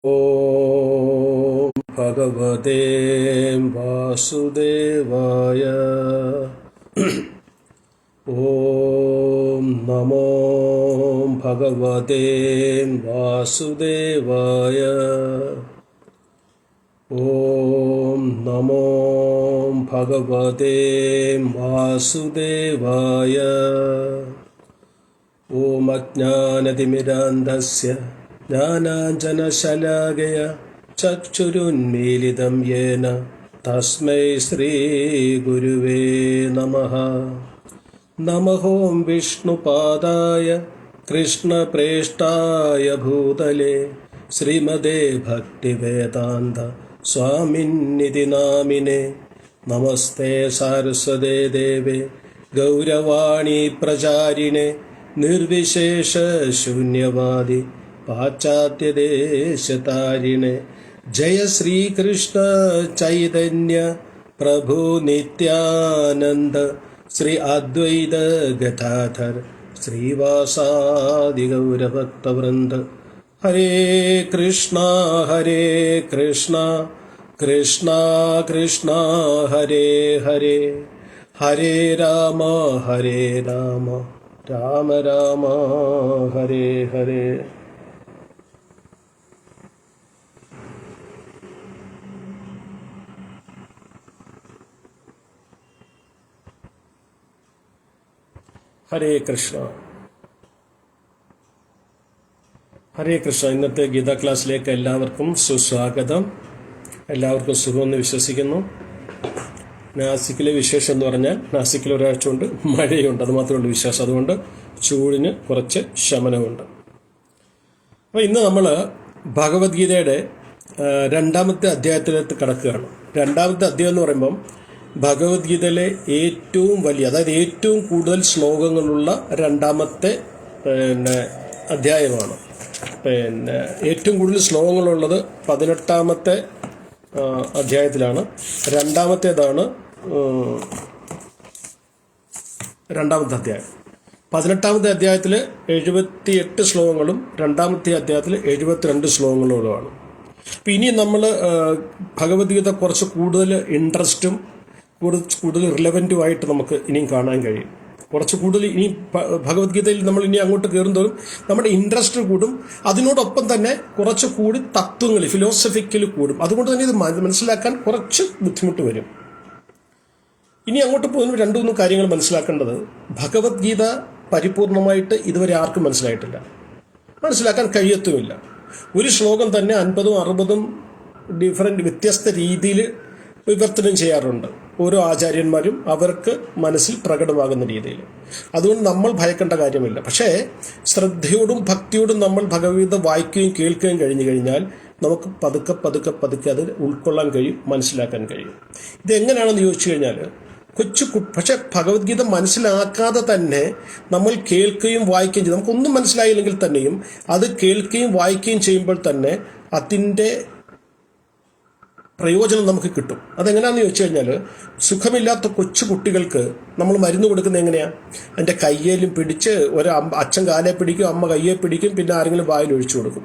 ഓം ഭഗവതേ വാസുദേവായ. ഓം നമോ ഭഗവതേ വാസുദേവായ. ഓം നമോ ഭഗവതേ വാസുദേവായ. ഓം അജ്ഞാനതിമിരാന്ധസ്യ ജ്ഞാനാഞ്ജനശലാകയ ചക്ഷുരുന്മീലിതം യേന തസ്മൈ ശ്രീഗുരുവേ നമഃ. നമോം വിഷ്ണുപാദായ കൃഷ്ണപ്രേഷ്ഠായ ഭൂതലേ ശ്രീമതേ ഭക്തിവേദാന്ത സ്വാമിന്നിതി നാമിനെ. നമസ്തേ സാരസ്വതേ ദേവേ ഗൗരവാണി പ്രചാരിണേ നിർവിശേഷ ശൂന്യവാദി പാശ്ചാത്യദേശതാരിണേ. ജയ ശ്രീകൃഷ്ണ ചൈതന്യ പ്രഭു നിത്യാനന്ദ ശ്രീ അദ്വൈത ഗദാധർ ശ്രീവാസാദി ഗൗരഭക്തവൃന്ദ. ഹരേ കൃഷ്ണ കൃഷ്ണ കൃഷ്ണ ഹരേ ഹരേ. ഹരേ രാമ രാമ രാമ ഹരേ ഹരേ. ഹരേ കൃഷ്ണ ഹരേ കൃഷ്ണ. ഇന്നത്തെ ഗീതാ ക്ലാസ്സിലേക്ക് എല്ലാവർക്കും സുസ്വാഗതം. എല്ലാവർക്കും സുഖമെന്ന് വിശ്വസിക്കുന്നു. നാസിക്കിലെ വിശേഷം എന്ന് പറഞ്ഞാൽ നാസിക്കിൽ ഒരാഴ്ച കൊണ്ട് മഴയുണ്ട്, അത് മാത്രമുള്ള വിശ്വാസം. അതുകൊണ്ട് ചൂടിന് കുറച്ച് ശമനമുണ്ട്. അപ്പോൾ ഇന്ന് നമ്മൾ ഭഗവത്ഗീതയുടെ രണ്ടാമത്തെ അധ്യായത്തിലേക്ക് കടക്കുകയാണ്. രണ്ടാമത്തെ അധ്യായം എന്ന് പറയുമ്പം ഭഗവത്ഗീതയിലെ ഏറ്റവും വലിയ, അതായത് ഏറ്റവും കൂടുതൽ ശ്ലോകങ്ങളുള്ള രണ്ടാമത്തെ അധ്യായമാണ്. ഏറ്റവും കൂടുതൽ ശ്ലോകങ്ങളുള്ളത് 18-ാമത്തെ അധ്യായത്തിലാണ്. രണ്ടാമത്തേതാണ് രണ്ടാമത്തെ അധ്യായം. 18-ാമത്തെ അധ്യായത്തിൽ 78 ശ്ലോകങ്ങളും രണ്ടാമത്തെ അധ്യായത്തിൽ 72 ശ്ലോകങ്ങളുമാണ്. അപ്പം ഇനി നമ്മൾ ഭഗവത്ഗീത കുറച്ച് കൂടുതൽ ഇൻട്രസ്റ്റും കൂടുതൽ റിലവൻറ്റുമായിട്ട് നമുക്ക് ഇനിയും കാണാൻ കഴിയും. കുറച്ച് കൂടുതൽ ഇനി ഭഗവത്ഗീതയിൽ നമ്മൾ ഇനി അങ്ങോട്ട് കയറുന്നതോറും നമ്മുടെ ഇൻട്രസ്റ്റ് കൂടും. അതിനോടൊപ്പം തന്നെ കുറച്ച് കൂടി തത്വങ്ങൾ, ഫിലോസഫിക്കൽ കൂടും. അതുകൊണ്ട് തന്നെ ഇത് മനസ്സിലാക്കാൻ കുറച്ച് ബുദ്ധിമുട്ട് വരും. ഇനി അങ്ങോട്ട് പോകുന്ന 2-3 കാര്യങ്ങൾ മനസ്സിലാക്കേണ്ടത്, ഭഗവത്ഗീത പരിപൂർണമായിട്ട് ഇതുവരെ ആർക്കും മനസ്സിലാക്കാൻ കഴിയത്തുമില്ല. ഒരു ശ്ലോകം തന്നെ 50-ഉം 60-ഉം വ്യത്യസ്ത രീതിയിൽ വിവർത്തനം ചെയ്യാറുണ്ട് ഓരോ ആചാര്യന്മാരും, അവർക്ക് മനസ്സിൽ പ്രകടമാകുന്ന രീതിയിൽ. അതുകൊണ്ട് നമ്മൾ ഭയക്കേണ്ട കാര്യമില്ല. പക്ഷേ ശ്രദ്ധയോടും ഭക്തിയോടും നമ്മൾ ഭഗവത്ഗീത വായിക്കുകയും കേൾക്കുകയും കഴിഞ്ഞു കഴിഞ്ഞാൽ നമുക്ക് പതുക്കെ അത് ഉൾക്കൊള്ളാൻ കഴിയും, മനസ്സിലാക്കാൻ കഴിയും. ഇതെങ്ങനെയാണെന്ന് ചോദിച്ചു കഴിഞ്ഞാൽ പക്ഷെ ഭഗവത്ഗീത മനസ്സിലാക്കാതെ തന്നെ നമ്മൾ കേൾക്കുകയും വായിക്കുകയും ചെയ്യും. നമുക്കൊന്നും മനസ്സിലായില്ലെങ്കിൽ തന്നെയും അത് കേൾക്കുകയും വായിക്കുകയും ചെയ്യുമ്പോൾ തന്നെ അതിൻ്റെ പ്രയോജനം നമുക്ക് കിട്ടും. അതെങ്ങനെയാണെന്ന് ചോദിച്ചു കഴിഞ്ഞാൽ, സുഖമില്ലാത്ത കൊച്ചു കുട്ടികൾക്ക് നമ്മൾ മരുന്ന് കൊടുക്കുന്നത് എങ്ങനെയാണ്? എൻ്റെ കയ്യേലും പിടിച്ച് അച്ഛൻ കാലെ പിടിക്കും, അമ്മ കയ്യെ പിടിക്കും, പിന്നെ ആരെങ്കിലും വായിൽ ഒഴിച്ചു കൊടുക്കും.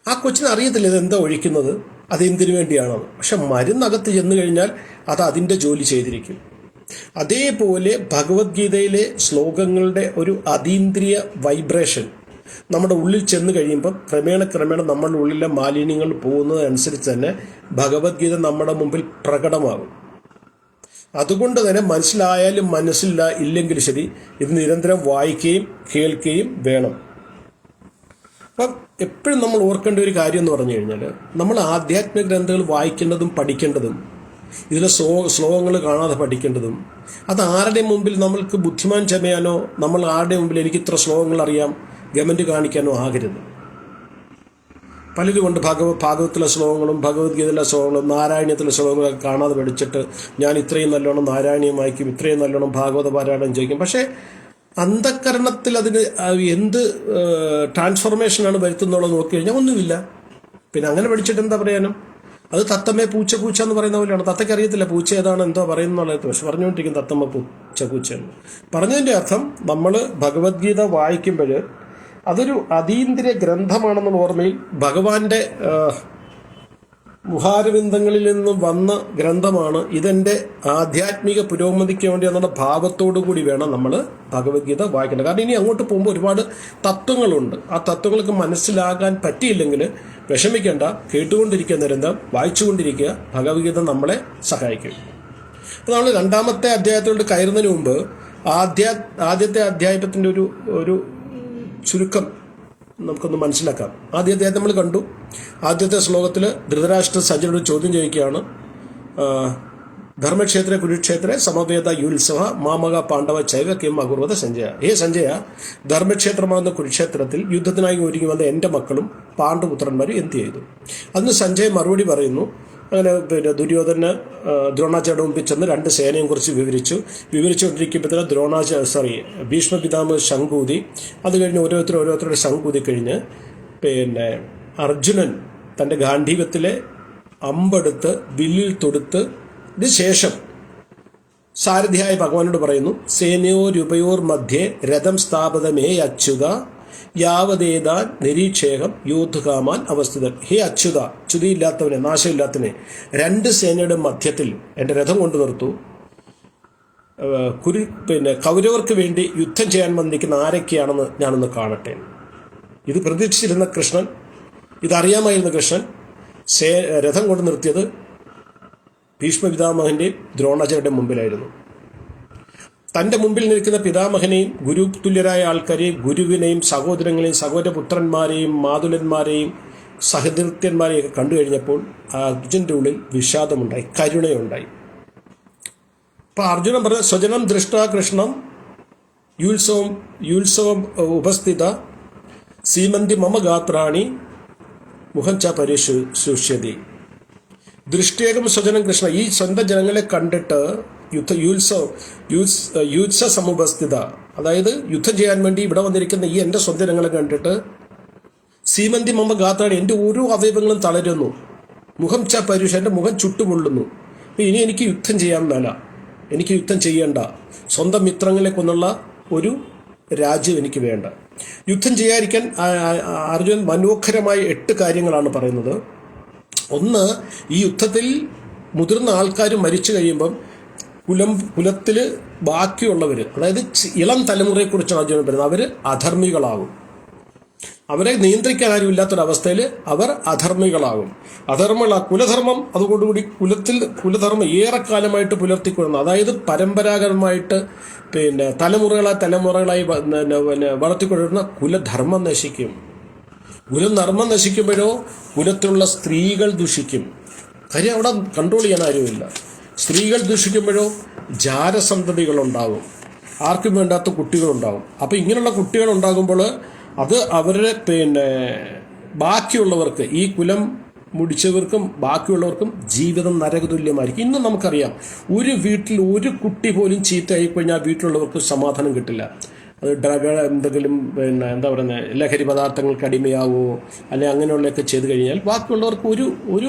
ആ കൊച്ചിന് അറിയത്തില്ല ഇതെന്താ ഒഴിക്കുന്നത്, അതെന്തിനു വേണ്ടിയാണെന്ന്. പക്ഷെ മരുന്നകത്ത് ചെന്ന് കഴിഞ്ഞാൽ അത് അതിൻ്റെ ജോലി ചെയ്തിരിക്കും. അതേപോലെ ഭഗവത്ഗീതയിലെ ശ്ലോകങ്ങളുടെ ഒരു അതീന്ദ്രിയ വൈബ്രേഷൻ നമ്മുടെ ഉള്ളിൽ ചെന്ന് കഴിയുമ്പോൾ ക്രമേണ നമ്മുടെ ഉള്ളിലെ മാലിന്യങ്ങൾ പോകുന്നതനുസരിച്ച് തന്നെ ഭഗവത്ഗീത നമ്മുടെ മുമ്പിൽ പ്രകടമാകും. അതുകൊണ്ട് തന്നെ മനസ്സിലായാലും ഇല്ലെങ്കിലും ശരി, ഇത് നിരന്തരം വായിക്കുകയും കേൾക്കുകയും വേണം. അപ്പം എപ്പോഴും നമ്മൾ ഓർക്കേണ്ട ഒരു കാര്യം എന്ന് പറഞ്ഞു കഴിഞ്ഞാൽ, നമ്മൾ ആധ്യാത്മിക ഗ്രന്ഥങ്ങൾ വായിക്കേണ്ടതും പഠിക്കേണ്ടതും ഇതിലെ ശ്ലോകങ്ങൾ കാണാതെ പഠിക്കേണ്ടതും അത് ആരുടെ മുമ്പിൽ നമ്മൾക്ക് ബുദ്ധിമാൻ ചമയാനോ, നമ്മൾ ആരുടെ മുമ്പിൽ എനിക്ക് ഇത്ര ശ്ലോകങ്ങൾ അറിയാം ഗമന്റ് കാണിക്കാനോ ആകരുത്. പലരും കൊണ്ട് ഭാഗവത്തിലെ ശ്ലോകങ്ങളും ഭഗവത്ഗീതയിലെ ശ്ലോകങ്ങളും നാരായണീയത്തിലെ ശ്ലോകങ്ങളൊക്കെ കാണാതെ പഠിച്ചിട്ട് ഞാൻ ഇത്രയും നല്ലോണം നാരായണീയം വായിക്കും, ഇത്രയും നല്ലോണം ഭാഗവത പാരായണം ചെയ്യും. പക്ഷേ അന്ധകരണത്തിൽ അതിന് എന്ത് ട്രാൻസ്ഫോർമേഷനാണ് വരുത്തുന്നുള്ളത് നോക്കി കഴിഞ്ഞാൽ ഒന്നുമില്ല. പിന്നെ അങ്ങനെ പഠിച്ചിട്ട് എന്താ പറയാനും? അത് തത്തമ്മേ പൂച്ച എന്ന് പറയുന്ന പോലെയാണ്. തത്തയ്ക്ക് അറിയത്തില്ല പൂച്ച ഏതാണ് എന്തോ പറയുന്നുള്ളത്, പക്ഷെ പറഞ്ഞുകൊണ്ടിരിക്കും തത്തമ്മ പൂച്ച എന്ന്. പറഞ്ഞതിൻ്റെ അർത്ഥം നമ്മൾ ഭഗവത്ഗീത വായിക്കുമ്പോൾ അതൊരു അതീന്ദ്രിയ ഗ്രന്ഥമാണെന്നുള്ള ഓർമ്മയിൽ ഭഗവാന്റെ മുഖാരവിന്ദങ്ങളിൽ നിന്നും വന്ന ഗ്രന്ഥമാണ്. ഇതെന്റെ ആധ്യാത്മിക പുരോഗതിക്ക് വേണ്ടി എന്നുള്ള ഭാവത്തോടു കൂടി വേണം നമ്മൾ ഭഗവത്ഗീത വായിക്കേണ്ടത്. കാരണം ഇനി അങ്ങോട്ട് പോകുമ്പോൾ ഒരുപാട് തത്വങ്ങളുണ്ട്. ആ തത്വങ്ങൾക്ക് മനസ്സിലാകാൻ പറ്റിയില്ലെങ്കിൽ വിഷമിക്കേണ്ട, കേട്ടുകൊണ്ടിരിക്കുക, നിരന്തരം വായിച്ചുകൊണ്ടിരിക്കുക. ഭഗവത്ഗീത നമ്മളെ സഹായിക്കും. അപ്പോൾ നമ്മൾ രണ്ടാമത്തെ അധ്യായത്തിലോട്ട് കയറുന്നതിന് മുമ്പ് ആദ്യത്തെ അധ്യായത്തിൻ്റെ ഒരു ചുരുക്കം നമുക്കൊന്ന് മനസ്സിലാക്കാം. ആദ്യത്തെ നമ്മൾ കണ്ടു. ആദ്യത്തെ ശ്ലോകത്തിൽ ധൃതരാഷ്ട്ര സഞ്ജയനോട് ചോദ്യം ചോദിക്കുകയാണ്. ധർമ്മക്ഷേത്ര കുരുക്ഷേത്ര സമവേദ യുത്സവ മാമക പാണ്ഡവ ചൈവ കിം അകുർവത സഞ്ജയ. ഹേ സഞ്ജയ, ധർമ്മക്ഷേത്രമാകുന്ന കുരുക്ഷേത്രത്തിൽ യുദ്ധത്തിനായി ഒരുങ്ങി വന്ന എൻ്റെ മക്കളും പാണ്ഡുപുത്രന്മാരും എന്ത് ചെയ്തു? അതിന് സഞ്ജയ് മറുപടി പറയുന്നു. അങ്ങനെ ദുര്യോധന ദ്രോണാചാര്യയുടെ മുമ്പിൽ ചെന്ന് രണ്ട് സേനയും കുറിച്ച് വിവരിച്ചുകൊണ്ടിരിക്കുമ്പോഴത്തേന് ഭീഷ്മ പിതാമഹ ശംഖൂതി. അത് കഴിഞ്ഞ് ഓരോരുത്തരുടെ ശംഖൂതി കഴിഞ്ഞ് അർജുനൻ തൻ്റെ ഗാന്ധീവത്തിലെ അമ്പെടുത്ത് വില്ലിൽ തൊടുത്ത് ശേഷം സാരഥിയായ ഭഗവാനോട് പറയുന്നു, സേനയോരുപയോർ മധ്യേ രഥം സ്ഥാപതമേ അച്യുത യാവതേതാൻ നിരീക്ഷേകം യോദ്ധുകാമാൻ അവസ്ഥിതൻ. ഹേ അച്യുത, ച്യുതിയില്ലാത്തവനെ, നാശമില്ലാത്തവനെ, രണ്ട് സേനയുടെ മധ്യത്തിൽ എൻ്റെ രഥം കൊണ്ടു നിർത്തൂ. കൗരവർക്ക് വേണ്ടി യുദ്ധം ചെയ്യാൻ വന്നിരിക്കുന്ന ആരൊക്കെയാണെന്ന് ഞാനൊന്ന് കാണട്ടെ. ഇത് പ്രതീക്ഷിച്ചിരുന്ന കൃഷ്ണൻ, ഇതറിയാമായിരുന്ന കൃഷ്ണൻ രഥം കൊണ്ടു നിർത്തിയത് ഭീഷ്മ പിതാമഹൻ്റെയും ദ്രോണാചാര്യരുടെ മുമ്പിലായിരുന്നു. തൻ്റെ മുമ്പിൽ നിൽക്കുന്ന പിതാമഹനെയും ഗുരു തുല്യരായ ആൾക്കാരെയും ഗുരുവിനെയും സഹോദരങ്ങളെയും സഹോദരപുത്രന്മാരെയും മാതുലന്മാരെയും സഹൃത്യന്മാരെയും ഒക്കെ കണ്ടു കഴിഞ്ഞപ്പോൾ അർജുൻ്റെ ഉള്ളിൽ വിഷാദമുണ്ടായി, കരുണയുണ്ടായി. അപ്പം അർജുനൻ പറഞ്ഞ സ്വജനം ദൃഷ്ട കൃഷ്ണം യുത്സവം ഉപസ്ഥിത സീമന്തി മമ ഗാത്രാണി മുഖം ച പരിശുഷ്യതി. ദൃഷ്ടിയേകം സ്വജനം കൃഷ്ണ, ഈ സ്വന്തം ജനങ്ങളെ കണ്ടിട്ട് യുത്സ സമുപസ്ഥിത, അതായത് യുദ്ധം ചെയ്യാൻ വേണ്ടി ഇവിടെ വന്നിരിക്കുന്ന ഈ എൻ്റെ സ്വന്തം ജനങ്ങളെ കണ്ടിട്ട് സീമന്തി മമ ഗാത്രാണി, എൻ്റെ ഓരോ അവയവങ്ങളും തളരുന്നു. മുഖം ച പരുഷ, എൻ്റെ മുഖം ചുട്ടുപൊള്ളുന്നു. ഇനി എനിക്ക് യുദ്ധം ചെയ്യാൻ മേല, എനിക്ക് യുദ്ധം ചെയ്യേണ്ട, സ്വന്തം മിത്രങ്ങളെ കൊന്നുള്ള ഒരു രാജ്യം എനിക്ക് വേണ്ട. യുദ്ധം ചെയ്യാതിരിക്കാൻ അർജുനൻ മനോഹരമായ 8 കാര്യങ്ങളാണ് പറയുന്നത്. ഒന്ന്, ഈ യുദ്ധത്തിൽ മുതിർന്ന ആൾക്കാർ മരിച്ചു കഴിയുമ്പം കുലത്തിൽ ബാക്കിയുള്ളവർ, അതായത് ഇളം തലമുറയെക്കുറിച്ചാണ് അർജുനൻ പറയുന്നത്, അവർ അധർമ്മികളാകും. അവരെ നിയന്ത്രിക്കാൻ ആരും ഇല്ലാത്തൊരവസ്ഥയിൽ അവർ അധർമ്മികളാകും. കുലധർമ്മം, അതുകൊണ്ടുകൂടി കുലധർമ്മം ഏറെക്കാലമായിട്ട് പുലർത്തിക്കൊള്ളുന്നു. അതായത് പരമ്പരാഗതമായിട്ട് തലമുറകളായി വളർത്തിക്കൊണ്ടിരുന്ന കുലധർമ്മം നശിക്കും. കുലധർമ്മം നശിക്കുമ്പോഴോ കുലത്തിലുള്ള സ്ത്രീകൾ ദുഷിക്കും. കാര്യം അവിടെ കൺട്രോൾ ചെയ്യാൻ ആരുമില്ല. സ്ത്രീകൾ ദുഷിക്കുമ്പോഴോ ജാരസന്തതികളുണ്ടാകും, ആർക്കും വേണ്ടാത്ത കുട്ടികളുണ്ടാകും. അപ്പോൾ ഇങ്ങനെയുള്ള കുട്ടികളുണ്ടാകുമ്പോൾ അത് അവരുടെ ബാക്കിയുള്ളവർക്ക്, ഈ കുലം മുടിച്ചവർക്കും ബാക്കിയുള്ളവർക്കും ജീവിതം നരകതുല്യമായിരിക്കും. ഇന്ന് നമുക്കറിയാം, ഒരു വീട്ടിൽ ഒരു കുട്ടി പോലും ചീത്തയായിക്കഴിഞ്ഞാൽ വീട്ടിലുള്ളവർക്ക് സമാധാനം കിട്ടില്ല. അത് എന്തെങ്കിലും എന്താ പറയുന്നത്, ലഹരി പദാർത്ഥങ്ങൾക്ക് അടിമയാവുമോ അല്ലെങ്കിൽ അങ്ങനെയുള്ളതൊക്കെ ചെയ്ത് കഴിഞ്ഞാൽ ബാക്കിയുള്ളവർക്ക് ഒരു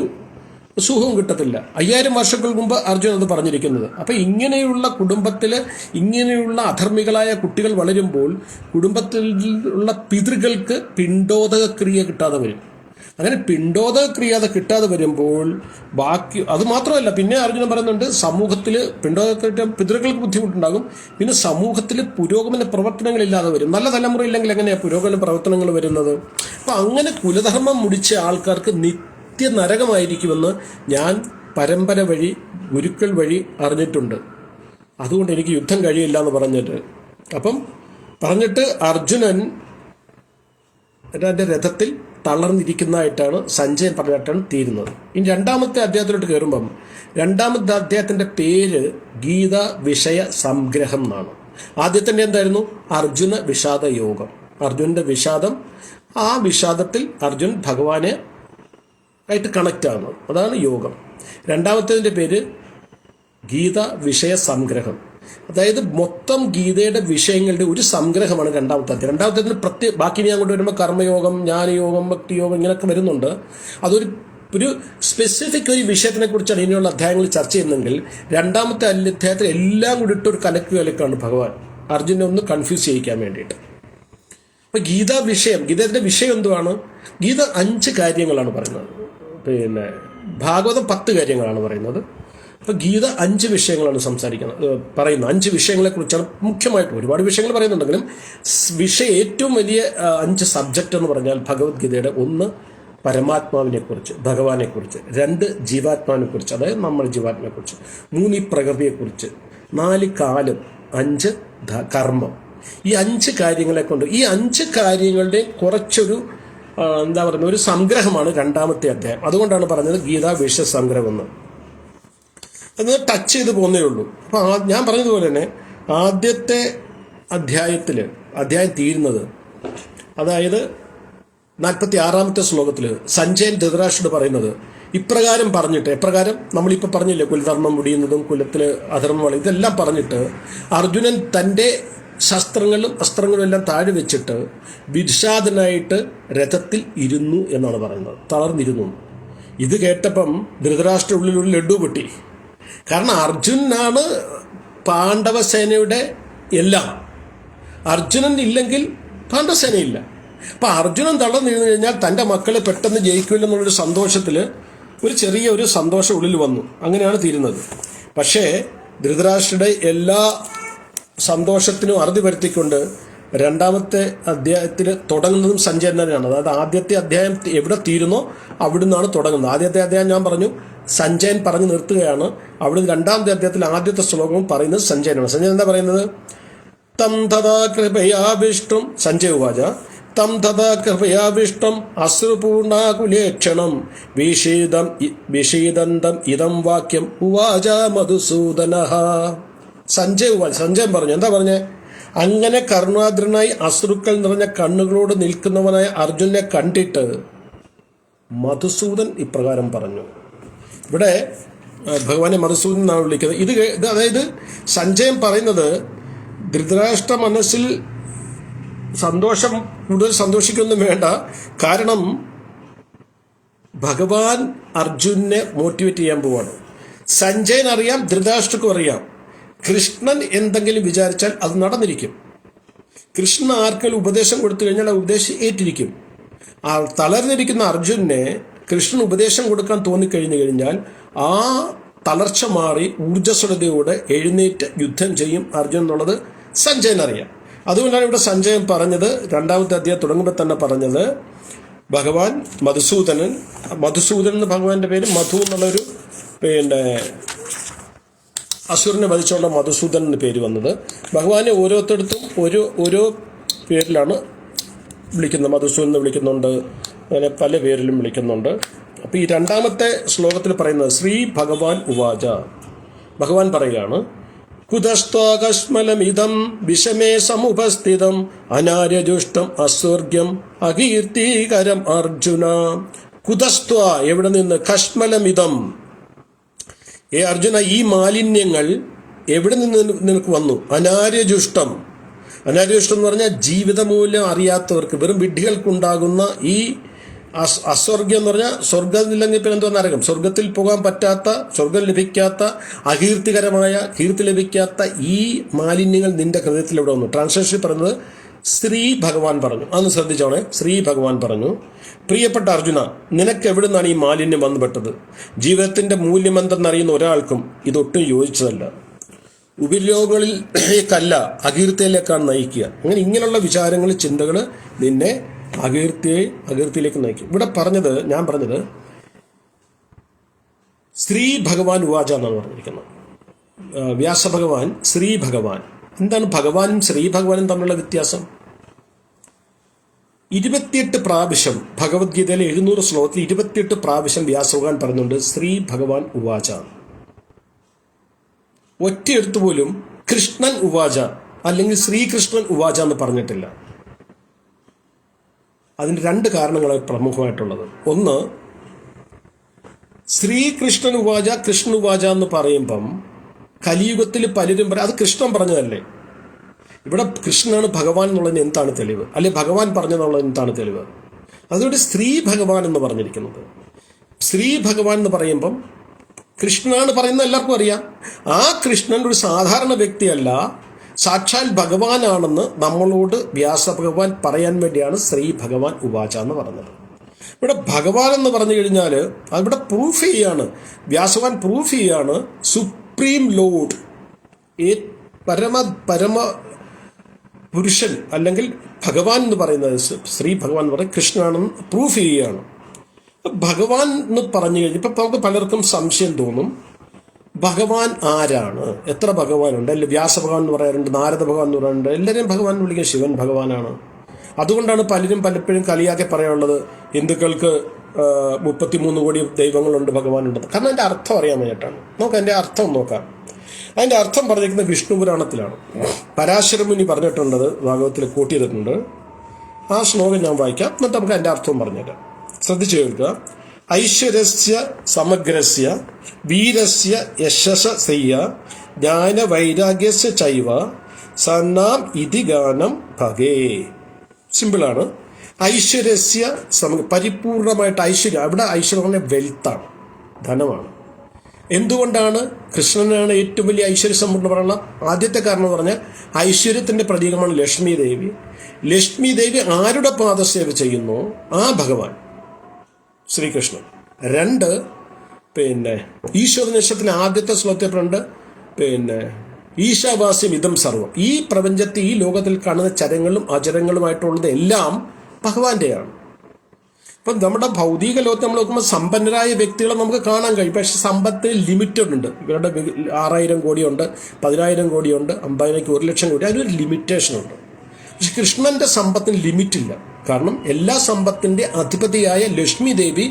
സുഖവും കിട്ടത്തില്ല. 5000 വർഷങ്ങൾക്ക് മുമ്പ് അർജുനൻ അത് പറഞ്ഞിരിക്കുന്നത്. അപ്പം ഇങ്ങനെയുള്ള കുടുംബത്തിൽ ഇങ്ങനെയുള്ള അധർമ്മികളായ കുട്ടികൾ വളരുമ്പോൾ കുടുംബത്തിലുള്ള പിതൃകൾക്ക് പിണ്ടോദകക്രിയ കിട്ടാതെ വരും. അങ്ങനെ പിണ്ടോദകക്രിയ കിട്ടാതെ വരുമ്പോൾ ബാക്കി അത് മാത്രമല്ല, പിന്നെ അർജുനൻ പറയുന്നുണ്ട്, സമൂഹത്തിൽ പിതൃകൾക്ക് ബുദ്ധിമുട്ടുണ്ടാകും. പിന്നെ സമൂഹത്തിൽ പുരോഗമന പ്രവർത്തനങ്ങളില്ലാതെ വരും. നല്ല തലമുറ ഇല്ലെങ്കിൽ എങ്ങനെയാണ് പുരോഗമന പ്രവർത്തനങ്ങൾ വരുന്നത്? അപ്പം അങ്ങനെ കുലധർമ്മം മുടിച്ച ആൾക്കാർക്ക് നരകമായിരിക്കുമെന്ന് ഞാൻ പരമ്പര വഴി ഗുരുക്കൾ വഴി അറിഞ്ഞിട്ടുണ്ട്. അതുകൊണ്ട് എനിക്ക് യുദ്ധം കഴിയില്ല എന്ന് പറഞ്ഞിട്ട് അർജുനൻ എൻ്റെ രഥത്തിൽ തളർന്നിരിക്കുന്നതായിട്ടാണ് സഞ്ജയൻ പറഞ്ഞിട്ടാണ് തീരുന്നത്. ഇനി രണ്ടാമത്തെ അധ്യായത്തിലോട്ട് കയറുമ്പം രണ്ടാമത്തെ അധ്യായത്തിൻ്റെ പേര് ഗീത വിഷയ സംഗ്രഹം എന്നാണ്. ആദ്യത്തിൻ്റെ എന്തായിരുന്നു? അർജുന വിഷാദ യോഗം. അർജുനൻ്റെ വിഷാദം, ആ വിഷാദത്തിൽ അർജുൻ ഭഗവാനെ ആയിട്ട് കണക്റ്റ് ആകുന്നത്, അതാണ് യോഗം. രണ്ടാമത്തേതിൻ്റെ പേര് ഗീത വിഷയ സംഗ്രഹം. അതായത് മൊത്തം ഗീതയുടെ വിഷയങ്ങളുടെ ഒരു സംഗ്രഹമാണ് രണ്ടാമത്തെ. ബാക്കി ഞാൻ കൊണ്ട് വരുമ്പോൾ കർമ്മയോഗം, ജ്ഞാനയോഗം, ഭക്തിയോഗം ഇങ്ങനെയൊക്കെ വരുന്നുണ്ട്. ഒരു സ്പെസിഫിക് ഒരു വിഷയത്തിനെ കുറിച്ചാണ് ഇനിയുള്ള അധ്യായങ്ങൾ ചർച്ച ചെയ്യുന്നതെങ്കിൽ രണ്ടാമത്തെ അധ്യായത്തിൽ എല്ലാം കൂടി ഇട്ടൊരു കലക്കാണ് ഭഗവാൻ അർജുനെ ഒന്ന് കൺഫ്യൂസ് ചെയ്യിക്കാൻ വേണ്ടിയിട്ട്. ഇപ്പം ഗീതയുടെ വിഷയം എന്തുവാണ്? ഗീത 5 കാര്യങ്ങളാണ് പറയുന്നത്. ഭാഗവതം 10 കാര്യങ്ങളാണ് പറയുന്നത്. അപ്പം ഗീത 5 വിഷയങ്ങളാണ് പറയുന്നത്. 5 വിഷയങ്ങളെക്കുറിച്ചാണ് മുഖ്യമായിട്ട്. ഒരുപാട് വിഷയങ്ങൾ പറയുന്നുണ്ടെങ്കിലും ഏറ്റവും വലിയ 5 സബ്ജക്റ്റ് എന്ന് പറഞ്ഞാൽ ഭഗവത്ഗീതയുടെ 1 പരമാത്മാവിനെക്കുറിച്ച്, ഭഗവാനെക്കുറിച്ച്, 2 ജീവാത്മാവിനെക്കുറിച്ച്, അതായത് നമ്മുടെ ജീവാത്മാവിനെക്കുറിച്ച്, 3 ഈ പ്രകൃതിയെക്കുറിച്ച്, 4 കാലം, 5 കർമ്മം. ഈ 5 കാര്യങ്ങളെ കൊണ്ട് ഈ 5 കാര്യങ്ങളുടെ കുറച്ചൊരു ഒരു സംഗ്രഹമാണ് 2-ാമത്തെ അധ്യായം. അതുകൊണ്ടാണ് പറഞ്ഞത് ഗീതാ വിഷയ സംഗ്രഹം എന്ന്. അത് ടച്ച് ചെയ്ത് പോകുന്നേ ഉള്ളൂ. അപ്പം ഞാൻ പറഞ്ഞതുപോലെ തന്നെ ആദ്യത്തെ അധ്യായം തീരുന്നത്, അതായത് 46-ാമത്തെ ശ്ലോകത്തിൽ സഞ്ജയൻ ധൃതരാഷ്ട്രരോട് പറയുന്നത് ഇപ്രകാരം പറഞ്ഞിട്ട്, എപ്രകാരം നമ്മളിപ്പോൾ പറഞ്ഞില്ലേ, കുലധർമ്മം മുടിയുന്നതും കുലത്തിൽ അധർമ്മം, ഇതെല്ലാം പറഞ്ഞിട്ട് അർജുനൻ തൻ്റെ ശസ്ത്രങ്ങളും അസ്ത്രങ്ങളും എല്ലാം താഴെ വെച്ചിട്ട് വിഷാദനായിട്ട് രഥത്തിൽ ഇരുന്നു എന്നാണ് പറയുന്നത്. തളർന്നിരുന്നു. ഇത് കേട്ടപ്പം ധൃതരാഷ്ട്ര ഉള്ളിൽ ഒരു ലഡ്ഡു പൊട്ടി. കാരണം അർജുനാണ് പാണ്ഡവസേനയുടെ എല്ലാം. അർജുനൻ ഇല്ലെങ്കിൽ പാണ്ഡവസേനയില്ല. അപ്പം അർജുനൻ തളർന്നിരുന്നു കഴിഞ്ഞാൽ തൻ്റെ മക്കളെ പെട്ടെന്ന് ജയിക്കില്ലെന്നുള്ളൊരു സന്തോഷത്തിൽ ഒരു സന്തോഷം ഉള്ളിൽ വന്നു. അങ്ങനെയാണ് തീരുന്നത്. പക്ഷേ ധൃതരാഷ്ട്രയുടെ എല്ലാ സന്തോഷത്തിനും അറുതി വരുത്തിക്കൊണ്ട് 2-ാമത്തെ അധ്യായത്തിൽ തുടങ്ങുന്നതും സഞ്ജയൻ തന്നെയാണ്. അതായത് ആദ്യത്തെ അധ്യായം എവിടെ തീരുന്നോ അവിടുന്നാണ് തുടങ്ങുന്നത്. ആദ്യത്തെ അധ്യായം ഞാൻ പറഞ്ഞു സഞ്ജയൻ പറഞ്ഞു നിർത്തുകയാണ്. അവിടുന്ന് 2-ാമത്തെ അധ്യായത്തിൽ ആദ്യത്തെ ശ്ലോകവും പറയുന്നത് സഞ്ജയനാണ്. സഞ്ജയൻ എന്താ പറയുന്നത്? തം തഥാ കൃപയാവിഷ്ടം, സഞ്ജയ ഉവാച തം തഥാ കൃപയാവിഷ്ടം അശ്രുപൂർണാകുലേക്ഷണം വിഷീദന്തം ഇതം വാക്യം ഉവാച മധുസൂദനഃ. സഞ്ജയൻ പറഞ്ഞു. എന്താ പറഞ്ഞേ? അങ്ങനെ കരുണാദ്രനായി അശ്രുക്കൾ നിറഞ്ഞ കണ്ണുകളോട് നിൽക്കുന്നവനായ അർജുനെ കണ്ടിട്ട് മധുസൂദൻ ഇപ്രകാരം പറഞ്ഞു. ഇവിടെ ഭഗവാനെ മധുസൂദൻ എന്നാണ് വിളിക്കുന്നത്. ഇത് അതായത് സഞ്ജയൻ പറയുന്നത് ധൃതരാഷ്ട്ര മനസ്സിൽ കൂടുതൽ സന്തോഷിക്കൊന്നും വേണ്ട. കാരണം ഭഗവാൻ അർജുനെ മോട്ടിവേറ്റ് ചെയ്യാൻ പോവാണ്. സഞ്ജയൻ അറിയാം, ധൃതരാഷ്ട്രക്കും അറിയാം, കൃഷ്ണൻ എന്തെങ്കിലും വിചാരിച്ചാൽ അത് നടന്നിരിക്കും. കൃഷ്ണൻ ആർക്കെങ്കിലും ഉപദേശം കൊടുത്തു കഴിഞ്ഞാൽ ആ ഉപദേശം ഏറ്റിരിക്കും. ആ തളർന്നിരിക്കുന്ന അർജുനെ കൃഷ്ണൻ ഉപദേശം കൊടുക്കാൻ തോന്നിക്കഴിഞ്ഞു കഴിഞ്ഞാൽ ആ തളർച്ച മാറി ഊർജ്ജസ്വലതയോടെ എഴുന്നേറ്റ് യുദ്ധം ചെയ്യും അർജുൻ എന്നുള്ളത് സഞ്ജയൻ അറിയാം. അതുകൊണ്ടാണ് ഇവിടെ സഞ്ജയൻ പറഞ്ഞത്, 2-ാമത്തെ അധ്യായം തുടങ്ങുമ്പോൾ തന്നെ പറഞ്ഞത് ഭഗവാൻ മധുസൂദൻ എന്ന് ഭഗവാന്റെ പേര്, മധു എന്നുള്ളൊരു അസുരനെ വധിച്ചുള്ള മധുസൂദൻ എന്ന് പേര് വന്നത്. ഭഗവാനെ ഓരോരുത്തടത്തും ഓരോ പേരിലാണ് വിളിക്കുന്നത്. മധുസൂദൻ എന്ന് വിളിക്കുന്നുണ്ട്, അങ്ങനെ പല പേരിലും വിളിക്കുന്നുണ്ട്. അപ്പോൾ ഈ 2-ാമത്തെ ശ്ലോകത്തിൽ പറയുന്നത് ശ്രീ ഭഗവാൻ ഉവാച, ഭഗവാൻ പറയുകയാണ് കുതസ്ത്വാകസ്മലമിതം വിഷമേ സമുപസ്ഥിതം അനാര്യജുഷ്ടം അസ്വർഗ്യം അകീർത്തികരം അർജുന. കുതസ്ത്വ എവിടെ നിന്ന്? കശ്മലമിതം, അർജുന ഈ മാലിന്യങ്ങൾ എവിടെ നിന്ന് നിനക്ക് വന്നു? അനാര്യജുഷ്ടം എന്ന് പറഞ്ഞാൽ ജീവിതമൂല്യം അറിയാത്തവർക്ക്, വെറും വിഡ്ഢികൾക്കുണ്ടാകുന്ന ഈ അസ്വർഗ്യം എന്ന് പറഞ്ഞാൽ സ്വർഗ്ഗമില്ലെങ്കിൽ പിന്നെ എന്തോ നരകം, സ്വർഗത്തിൽ പോകാൻ പറ്റാത്ത, സ്വർഗം ലഭിക്കാത്ത, അകീർത്തികരമായ, കീർത്തി ലഭിക്കാത്ത ഈ മാലിന്യങ്ങൾ നിന്റെ ഹൃദയത്തിൽ എവിടെ വന്നു? ട്രാൻസ്ലേഷൻ പറയുന്നത് ശ്രീ ഭഗവാൻ പറഞ്ഞു. അതൊന്ന് ശ്രദ്ധിച്ചോണേ. ശ്രീ ഭഗവാൻ പറഞ്ഞു, പ്രിയപ്പെട്ട അർജുന, നിനക്ക് എവിടെ നിന്നാണ് ഈ മാലിന്യം വന്നുപെട്ടത്? ജീവിതത്തിന്റെ മൂല്യമെന്തെന്നറിയുന്ന ഒരാൾക്കും ഇതൊട്ടും യോജിച്ചതല്ല. ഉപരിലോകങ്ങളിലേക്കല്ല അകീർത്തിയിലേക്കാണ് നയിക്കുക. ഇങ്ങനെയുള്ള വിചാരങ്ങൾ, ചിന്തകൾ നിന്നെ അകീർത്തിയിലേക്ക് നയിക്കും. ഇവിടെ ഞാൻ പറഞ്ഞത് ശ്രീ ഭഗവാൻ ഉവാച എന്നാണ് പറഞ്ഞിരിക്കുന്നത്. വ്യാസഭഗവാൻ ശ്രീ ഭഗവാൻ. എന്താണ് ഭഗവാനും ശ്രീ ഭഗവാനും തമ്മിലുള്ള വ്യത്യാസം? 28 പ്രാവശ്യം ഭഗവത്ഗീതയിലെ 700 ശ്ലോകത്തിൽ 28 പ്രാവശ്യം വ്യാസഭഗവാൻ പറയുന്നുണ്ട് ശ്രീ ഭഗവാൻ ഉവാച. ഒറ്റയെടുത്ത് പോലും കൃഷ്ണൻ ഉവാച അല്ലെങ്കിൽ ശ്രീകൃഷ്ണൻ ഉവാച എന്ന് പറഞ്ഞിട്ടില്ല. അതിന് 2 കാരണങ്ങളാണ് പ്രമുഖമായിട്ടുള്ളത്. ഒന്ന്, ശ്രീകൃഷ്ണൻ ഉവാച, കൃഷ്ണൻ ഉവാച എന്ന് പറയുമ്പം കലിയുഗത്തിൽ പലരും അത് കൃഷ്ണൻ പറഞ്ഞതല്ലേ. ഇവിടെ കൃഷ്ണനാണ് ഭഗവാൻ എന്നുള്ളതിന് എന്താണ് തെളിവ്? അല്ലെ ഭഗവാൻ പറഞ്ഞതെന്നുള്ളതിന് എന്താണ് തെളിവ്? അതുകൊണ്ട് ശ്രീ ഭഗവാൻ എന്ന് പറഞ്ഞിരിക്കുന്നത്. ശ്രീ ഭഗവാൻ എന്ന് പറയുമ്പം കൃഷ്ണനാണ് പറയുന്നത് എല്ലാവർക്കും അറിയാം. ആ കൃഷ്ണൻ ഒരു സാധാരണ വ്യക്തിയല്ല, സാക്ഷാൽ ഭഗവാനാണെന്ന് നമ്മളോട് വ്യാസഭഗവാൻ പറയാൻ വേണ്ടിയാണ് ശ്രീ ഭഗവാൻ ഉവാച എന്ന് പറഞ്ഞത്. ഇവിടെ ഭഗവാൻ എന്ന് പറഞ്ഞു കഴിഞ്ഞാൽ അതിവിടെ പ്രൂഫ് ചെയ്യാണ്, വ്യാസഭഗവാൻ പ്രൂഫ് ചെയ്യാണ് സുപ്രീം ലോഡ്, പരമ പുരുഷൻ അല്ലെങ്കിൽ ഭഗവാൻ എന്ന് പറയുന്നത് ശ്രീ ഭഗവാൻ എന്ന് പറയുന്നത് കൃഷ്ണനാണെന്ന് പ്രൂഫ് ചെയ്യുകയാണ്. ഭഗവാൻ എന്ന് പറഞ്ഞു കഴിഞ്ഞാൽ ഇപ്പം നമുക്ക് പലർക്കും സംശയം തോന്നും, ഭഗവാൻ ആരാണ്, എത്ര ഭഗവാനുണ്ട്, അല്ലെങ്കിൽ വ്യാസഭഗവാൻ എന്ന് പറയാറുണ്ട്, നാരദ ഭഗവാൻ എന്ന് പറയാറുണ്ട്, എല്ലാവരെയും ഭഗവാൻ എന്ന് വിളിക്കുക ശിവൻ ഭഗവാനാണ്. അതുകൊണ്ടാണ് പലപ്പോഴും കളിയാക്കി പറയാനുള്ളത് ഹിന്ദുക്കൾക്ക് 33 കോടി ദൈവങ്ങളുണ്ട്, ഭഗവാനുണ്ട്. കാരണം അതിൻ്റെ അർത്ഥം അറിയാൻ വേണ്ടിയിട്ടാണ്. നമുക്ക് അതിൻ്റെ അർത്ഥം നോക്കാം. അതിൻ്റെ അർത്ഥം പറഞ്ഞിരിക്കുന്നത് വിഷ്ണു പുരാണത്തിലാണ്. പരാശരമുനി പറഞ്ഞിട്ടുണ്ടത് ഭാഗവത്തിൽ കോട്ട് ചെയ്തിട്ടുണ്ട്. ആ ശ്ലോകം ഞാൻ വായിക്കാം, എന്നിട്ട് നമുക്ക് അതിൻ്റെ അർത്ഥവും പറഞ്ഞുതരാം. ശ്രദ്ധിച്ചു കേൾക്കുക. ഐശ്വര്യസ്യ സമഗ്രസ്യ വീരസ്യ യശസ്സയ്യ ജ്ഞാന വൈരാഗ്യസ്യ ചൈവ സന്നാം ഇതി ഗാനം ഭഗേ. സിമ്പിളാണ്. ഐശ്വര്യസ്യ പരിപൂർണമായിട്ട് ഐശ്വര്യം, അവിടെ ഐശ്വര്യം പറഞ്ഞാൽ വെൽത്താണ്, ധനമാണ്. എന്തുകൊണ്ടാണ് കൃഷ്ണനാണ് ഏറ്റവും വലിയ ഐശ്വര്യ സമ്പൂർണ്ണ പറയുന്ന ആദ്യത്തെ കാരണം പറഞ്ഞാൽ ഐശ്വര്യത്തിൻ്റെ പ്രതീകമാണ് ലക്ഷ്മി ദേവി. ലക്ഷ്മി ദേവി ആരുടെ പാദസേവ ചെയ്യുന്നു? ആ ഭഗവാൻ ശ്രീകൃഷ്ണൻ. 2 ഈശ്വരനിഷത്തിലെ ആദ്യത്തെ ശ്ലോകത്തിലുണ്ട് ഈശാവാസ്യം ഇതം സർവം. ഈ പ്രപഞ്ചത്തെ, ഈ ലോകത്തിൽ കാണുന്ന ചരങ്ങളും അചരങ്ങളുമായിട്ടുള്ളത് എല്ലാം ഭഗവാന്റെയാണ്. ഇപ്പം നമ്മുടെ ഭൗതിക ലോകത്ത് നമ്മൾ നോക്കുമ്പോൾ സമ്പന്നരായ വ്യക്തികളെ നമുക്ക് കാണാൻ കഴിയും, പക്ഷെ സമ്പത്ത് ലിമിറ്റഡ് ഉണ്ട്. ഇവരുടെ 6000 കോടിയുണ്ട്, 10,000 കോടിയുണ്ട്, 50,000 1 ലക്ഷം കോടി, അതിനൊരു ലിമിറ്റേഷൻ ഉണ്ട്. പക്ഷെ കൃഷ്ണന്റെ സമ്പത്തിന് ലിമിറ്റില്ല. കാരണം എല്ലാ സമ്പത്തിന്റെ അധിപതിയായ ലക്ഷ്മി ദേവി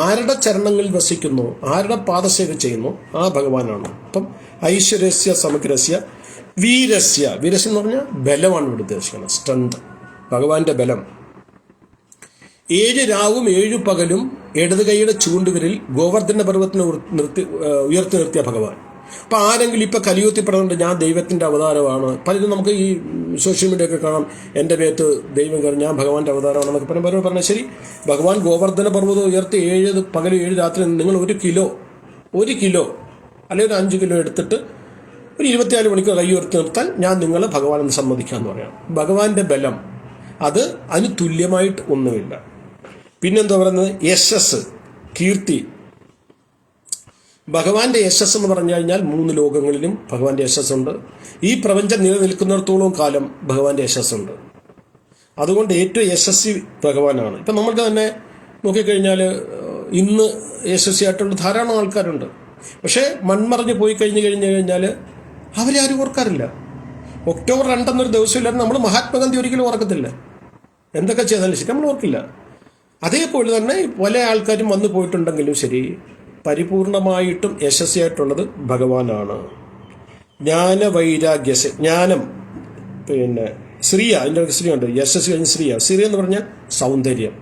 ആരുടെ ചരണങ്ങളിൽ വസിക്കുന്നു, ആരുടെ പാദസേവ ചെയ്യുന്നു, ആ ഭഗവാനാണ്. അപ്പം ഐശ്വര്യസ്യ സമഗ്രസ്യ വീരസ്യ, വീരസ്യ എന്ന് പറഞ്ഞാൽ ബലമാണ് ഇവിടെ ഉദ്ദേശിക്കുന്നത്, സ്ട്രെങ്ത്, ഭഗവാന്റെ ബലം. 7 രാവും 7 പകലും ഇടത് കൈയുടെ ചൂണ്ടുവിരൽ ഗോവർദ്ധന പർവ്വതത്തിനെ ഉയർത്തി നിർത്തിയ ഭഗവാൻ. അപ്പം ആരെങ്കിലും ഇപ്പം കലിയുത്തി പറയുന്നുണ്ട് ഞാൻ ദൈവത്തിൻ്റെ അവതാരമാണ്, പലരും നമുക്ക് ഈ സോഷ്യൽ മീഡിയ ഒക്കെ കാണാം, എൻ്റെ മേത്ത് ദൈവം കയറി ഞാൻ ഭഗവാന്റെ അവതാരമാണെന്നൊക്കെ പറഞ്ഞാൽ ശരി, ഭഗവാൻ ഗോവർദ്ധന പർവ്വതം ഉയർത്തി 7 പകലും 7 രാത്രി നിങ്ങൾ 1 കിലോ അല്ലെങ്കിൽ ഒരു 5 കിലോ എടുത്തിട്ട് ഒരു 24 മണിക്കൂർ കൈ ഉയർത്തി നിർത്താൻ ഞാൻ നിങ്ങളെ ഭഗവാനെന്ന് സമ്മതിക്കാമെന്ന് പറയാം. ഭഗവാന്റെ ബലം അതിന് തുല്യമായിട്ട് ഒന്നുമില്ല. പിന്നെന്താ പറയുന്നത്? യശസ്, കീർത്തി. ഭഗവാന്റെ യശസ് എന്ന് പറഞ്ഞു കഴിഞ്ഞാൽ 3 ലോകങ്ങളിലും ഭഗവാന്റെ യശസ്സുണ്ട്. ഈ പ്രപഞ്ചം നിലനിൽക്കുന്നിടത്തോളം കാലം ഭഗവാന്റെ യശസ്സുണ്ട്. അതുകൊണ്ട് ഏറ്റവും യശസ്വി ഭഗവാനാണ്. ഇപ്പം നമ്മൾക്ക് തന്നെ നോക്കിക്കഴിഞ്ഞാൽ ഇന്ന് യശസ്വിയായിട്ടുള്ള ധാരാളം ആൾക്കാരുണ്ട്. പക്ഷേ മൺമറഞ്ഞ് പോയി കഴിഞ്ഞാൽ അവരെ ആരും ഓർക്കാറില്ല. ഒക്ടോബർ 2 എന്നൊരു ദിവസമില്ലായിരുന്നു നമ്മൾ മഹാത്മാഗാന്ധി ഒരിക്കലും ഓർക്കത്തില്ല. എന്തൊക്കെ ചെയ്താലും ശരി നമ്മൾ ഓർക്കില്ല. അതേപോലെ തന്നെ പല ആൾക്കാരും വന്നു പോയിട്ടുണ്ടെങ്കിലും ശരി, പരിപൂർണമായിട്ടും യശസ്വിയായിട്ടുള്ളത് ഭഗവാനാണ്. ജ്ഞാനവൈരാഗ്യസ്, ജ്ഞാനം, ശ്രീയ, അതിൻ്റെ ശ്രീയുണ്ട്, യശസ് കഴിഞ്ഞ് ശ്രീയ എന്ന് പറഞ്ഞാൽ സൗന്ദര്യം.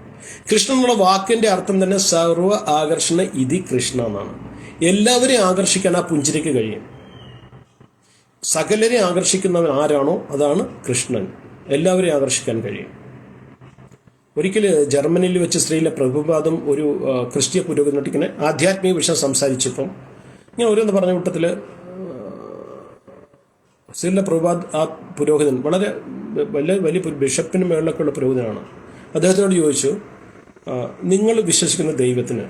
കൃഷ്ണൻ എന്നുള്ള വാക്കിൻ്റെ അർത്ഥം തന്നെ സർവ ആകർഷണ ഇതി കൃഷ്ണ എന്നാണ്. എല്ലാവരെയും ആകർഷിക്കാൻ ആ പുഞ്ചിരിക്ക് കഴിയും. സകലരെ ആകർഷിക്കുന്നവൻ ആരാണോ അതാണ് കൃഷ്ണൻ. എല്ലാവരെയും ആകർഷിക്കാൻ കഴിയും. ഒരിക്കൽ ജർമ്മനിയിൽ വെച്ച് ശ്രീയിലെ പ്രഭുപാദം ഒരു ക്രിസ്തീയ പുരോഗതിനെ ആധ്യാത്മിക വിഷയം സംസാരിച്ചപ്പം ഞാൻ ഓരോന്ന് പറഞ്ഞ കൂട്ടത്തിൽ ശ്രീയിലെ പ്രഭുപാദ്, ആ പുരോഹിതൻ വളരെ വലിയ ബിഷപ്പിന് മേളിലൊക്കെയുള്ള പുരോഹിതനാണ്. അദ്ദേഹത്തിനോട് ചോദിച്ചു, നിങ്ങൾ വിശ്വസിക്കുന്ന ദൈവത്തിന്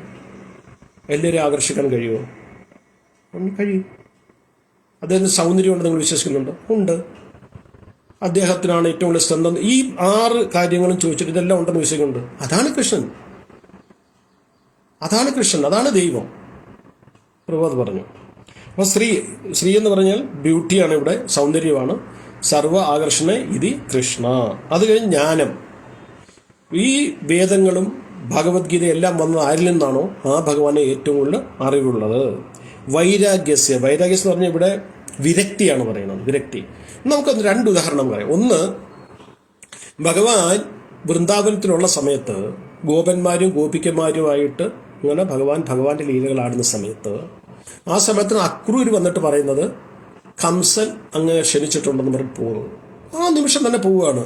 എല്ലാവരെയും ആകർഷിക്കാൻ കഴിയുമോ? കഴിയും. അദ്ദേഹത്തിന് സൗന്ദര്യമുണ്ട്, നിങ്ങൾ വിശ്വസിക്കുന്നുണ്ടോ? ഉണ്ട്. അദ്ദേഹത്തിനാണ് ഏറ്റവും കൂടുതൽ സ്വന്തം. ഈ 6 കാര്യങ്ങളും ചോദിച്ചിട്ട് ഇതെല്ലാം ഉണ്ടെന്ന് വിശ്വസിക്കുന്നുണ്ട്. അതാണ് കൃഷ്ണൻ, അതാണ് ദൈവം, പ്രഭുപാദ് പറഞ്ഞു. അപ്പോൾ ശ്രീ എന്ന് പറഞ്ഞാൽ ബ്യൂട്ടിയാണ്, ഇവിടെ സൗന്ദര്യമാണ്. സർവ ആകർഷണ ഇതി കൃഷ്ണ. അത് കഴിഞ്ഞ് ജ്ഞാനം. ഈ വേദങ്ങളും ഭഗവത്ഗീത എല്ലാം വന്നത് ആരിൽ നിന്നാണോ ആ ഭഗവാനെ ഏറ്റവും കൂടുതൽ അറിവുള്ളത്. വൈരാഗ്യസ്യ എന്ന് പറഞ്ഞാൽ ഇവിടെ വിരക്തിയാണ് പറയുന്നത്, വിരക്തി. നമുക്ക് 2 ഉദാഹരണം പറയാം. ഒന്ന്, ഭഗവാൻ വൃന്ദാവനത്തിലുള്ള സമയത്ത് ഗോപന്മാരും ഗോപിക്കന്മാരുമായിട്ട് ഇങ്ങനെ ഭഗവാന്റെ ലീലകളാടുന്ന സമയത്ത്, ആ സമയത്ത് അക്രൂർ വന്നിട്ട് പറയുന്നത് കംസൻ അങ്ങനെ ക്ഷണിച്ചിട്ടുണ്ടെന്ന് പറഞ്ഞ് പോകുന്നത്. ആ നിമിഷം തന്നെ പോവുകയാണ്.